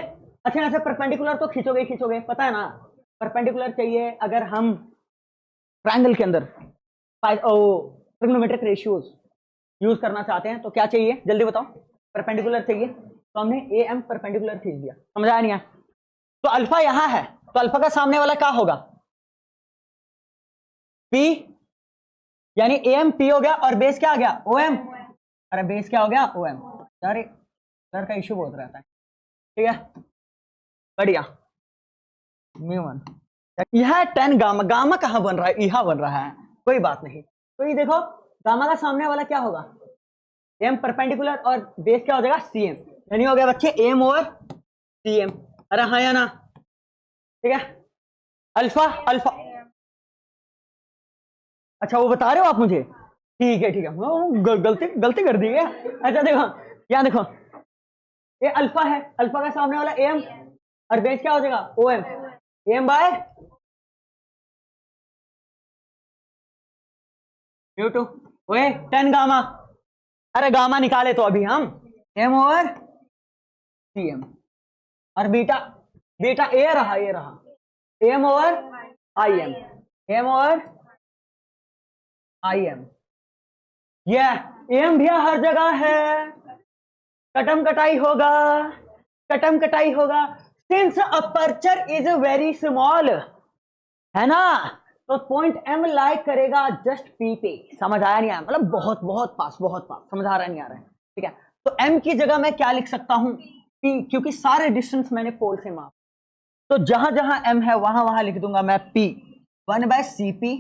अच्छा यहां से परपेंडिकुलर तो खींचोगे खींचोगे, पता है ना? परपेंडिकुलर चाहिए अगर हम ट्रायंगल के अंदर ट्रिग्नोमेट्रिक रेशियोज यूज करना चाहते हैं तो क्या चाहिए जल्दी बताओ? परपेंडिकुलर चाहिए, तो हमने ए एम परपेंडिकुलर खींच दिया। समझ आया नहीं है? तो अल्फा यहां है, तो अल्फा का सामने वाला क्या होगा? पी, यानी ए एम पी हो गया और बेस क्या आ गया? O M. अरे बेस क्या हो गया? O M. यार सर का इश्यू बहुत रहता है, ठीक है बढ़िया। म्यू1 यह 10 गामा, गामा कहां बन रहा है? यहां बन रहा है, कोई बात नहीं। तो ये देखो गामा का सामने वाला क्या होगा? एम परपेंडिकुलर और बेस क्या हो जाएगा? सी एम, यानी हो गया बच्चे एम और सी एम। अरे हाँ या ना? ठीक है अल्फा अल्फा, अच्छा वो बता रहे हो आप मुझे? ठीक है गलती गलती कर दी है। अच्छा देखो यहाँ देखो, ये अल्फा है, अल्फा का सामने वाला एम और बेस क्या हो जाएगा? O M, M by mu two, ओए 10 गामा। अरे गामा निकाले तो अभी हम, एम ओवर सी एम और बीटा, बीटा ए रहा, ये रहा M over I M, M over I M. ये एम भी हर जगह है, कटम कटाई होगा, कटम कटाई होगा। Since aperture is very small, है ना? तो पॉइंट एम लाइक करेगा जस्ट पी पे। समझ आया नहीं आया? मतलब बहुत बहुत पास, बहुत पास। समझ आ रहा नहीं आ रहा है? ठीक है, तो एम की जगह मैं क्या लिख सकता हूं? पी, क्योंकि सारे डिस्टेंस मैंने पोल से माप, तो जहां जहां एम है वहां वहां लिख दूंगा मैं पी, 1/cp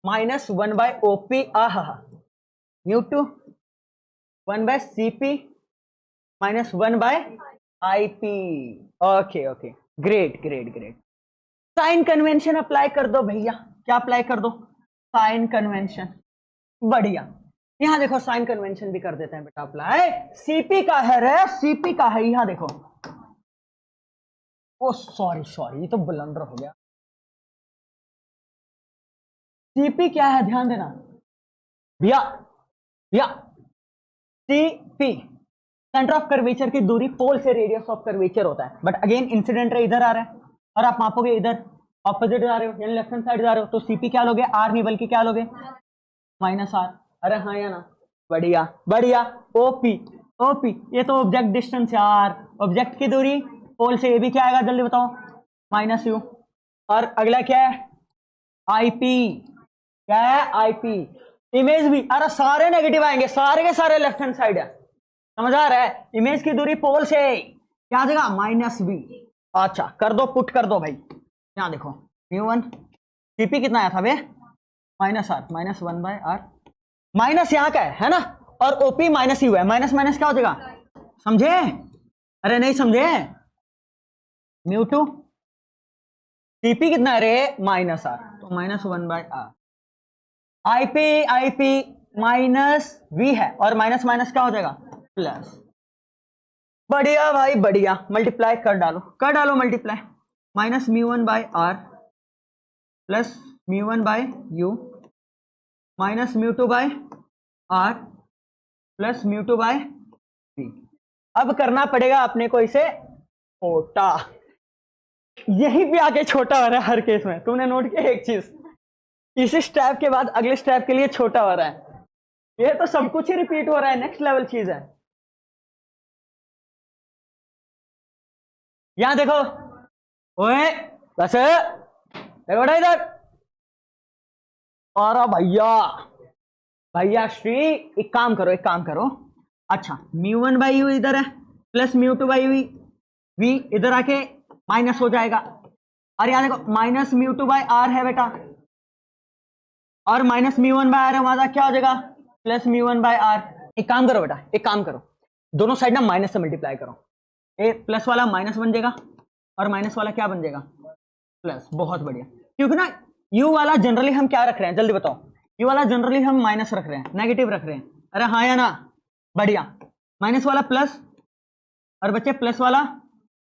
माइनस 1/op, आहा mu two 1/cp minus 1/ip। Okay okay, great great great. Sign convention apply कर दो भैया, क्या अप्लाई कर दो? साइन कन्वेंशन, बढ़िया। यहां देखो साइन कन्वेंशन भी कर देते हैं बेटा अप्लाई। सीपी का है रे, सीपी का है, यहां देखो। ओ सॉरी सॉरी, ये तो ब्लंडर हो गया। सीपी क्या है ध्यान देना भैया, भैया सीपी सेंटर ऑफ कर्वेचर की दूरी पोल से रेडियस ऑफ कर्वेचर होता है। बट अगेन इंसिडेंट रे इधर आ रहा है और आप मापोगे इधर ऑपोजिट जा रहे हो, यानी लेफ्ट हैंड साइड जा रहे हो, तो सीपी क्या लोगे? आर नहीं बल्कि क्या लोगे? Minus R. अरे हाँ या ना? बढ़िया बढ़िया। ओपी, ओपी ये तो ऑब्जेक्ट डिस्टेंस यार, ऑब्जेक्ट की दूरी पोल से, ये भी क्या आएगा जल्दी बताओ? Minus you. और अगला क्या है? आईपी, क्या है? आईपी। इमेज भी, अरे सारे नेगेटिव आएंगे, सारे के सारे लेफ्ट हैंड साइड है। समझ आ रहा है? इमेज की दूरी पोल से क्या आ जाएगा? Minus B. अच्छा कर दो, पुट कर दो भाई। यहां देखो म्यू1, सीपी कितना आया था बे? Minus r, minus 1/r, minus यहाँ का है ना? और ओपी माइनस यू है, माइनस माइनस क्या हो जाएगा? समझे? अरे नहीं समझे? म्यू टू सीपी कितना है रे? माइनस आर, तो minus 1/r। IP, IP minus V है और माइनस माइनस क्या हो जाएगा? प्लस। बढ़िया भाई बढ़िया, मल्टीप्लाई कर डालो multiply. Minus mu one by r plus mu one by u minus mu two by r plus म्यू2/v। अब करना पड़ेगा अपने को इसे छोटा, यही पे आके छोटा हो रहा है हर केस में। तुमने नोट किया एक चीज, इसी स्टेप के बाद अगले स्टेप के लिए छोटा हो रहा है। ये तो सब कुछ ही रिपीट हो रहा है, नेक्स्ट लेवल चीज है। यहां देखो, ओए बस देखो इधर, और भैया भैया श्री, एक काम करो, एक काम करो, अच्छा म्यू वन बाई यू इधर है plus mu two by V इधर आके माइनस हो जाएगा। और यहां देखो minus mu two by R है बेटा, और minus mu one by R हमारा क्या हो जाएगा plus mu one by R. एक काम करो बेटा, एक काम करो, दोनों साइड ना माइनस से मल्टीप्लाई करो, ए प्लस वाला माइनस बन जाएगा और माइनस वाला क्या बन जाएगा प्लस। बहुत बढ़िया, क्योंकि ना यू वाला जनरली हम क्या रख रहे हैं जल्दी बताओ, यू वाला जनरली हम माइनस रख रहे हैं, नेगेटिव रख रहे हैं। अरे हाँ या ना, बढ़िया। माइनस वाला प्लस और बच्चे प्लस वाला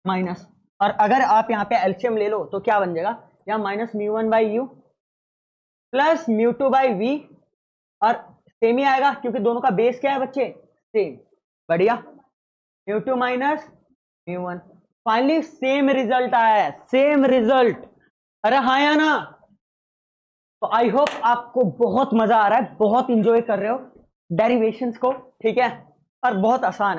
माइनस, और अगर आप यहाँ पे एलसीएम ले लो तो क्या बन जाएगा, या minus mu one by you plus mu two by V, और सेम ही आएगा क्योंकि दोनों का बेस क्या है बच्चे सेम। बढ़िया, mu two minus mu one, finally same result आया है, सेम रिजल्ट। अरे हाँ या ना। तो आई होप आपको बहुत मजा आ रहा है, बहुत इंजॉय कर रहे हो डेरिवेशंस को, ठीक है, और बहुत आसान है।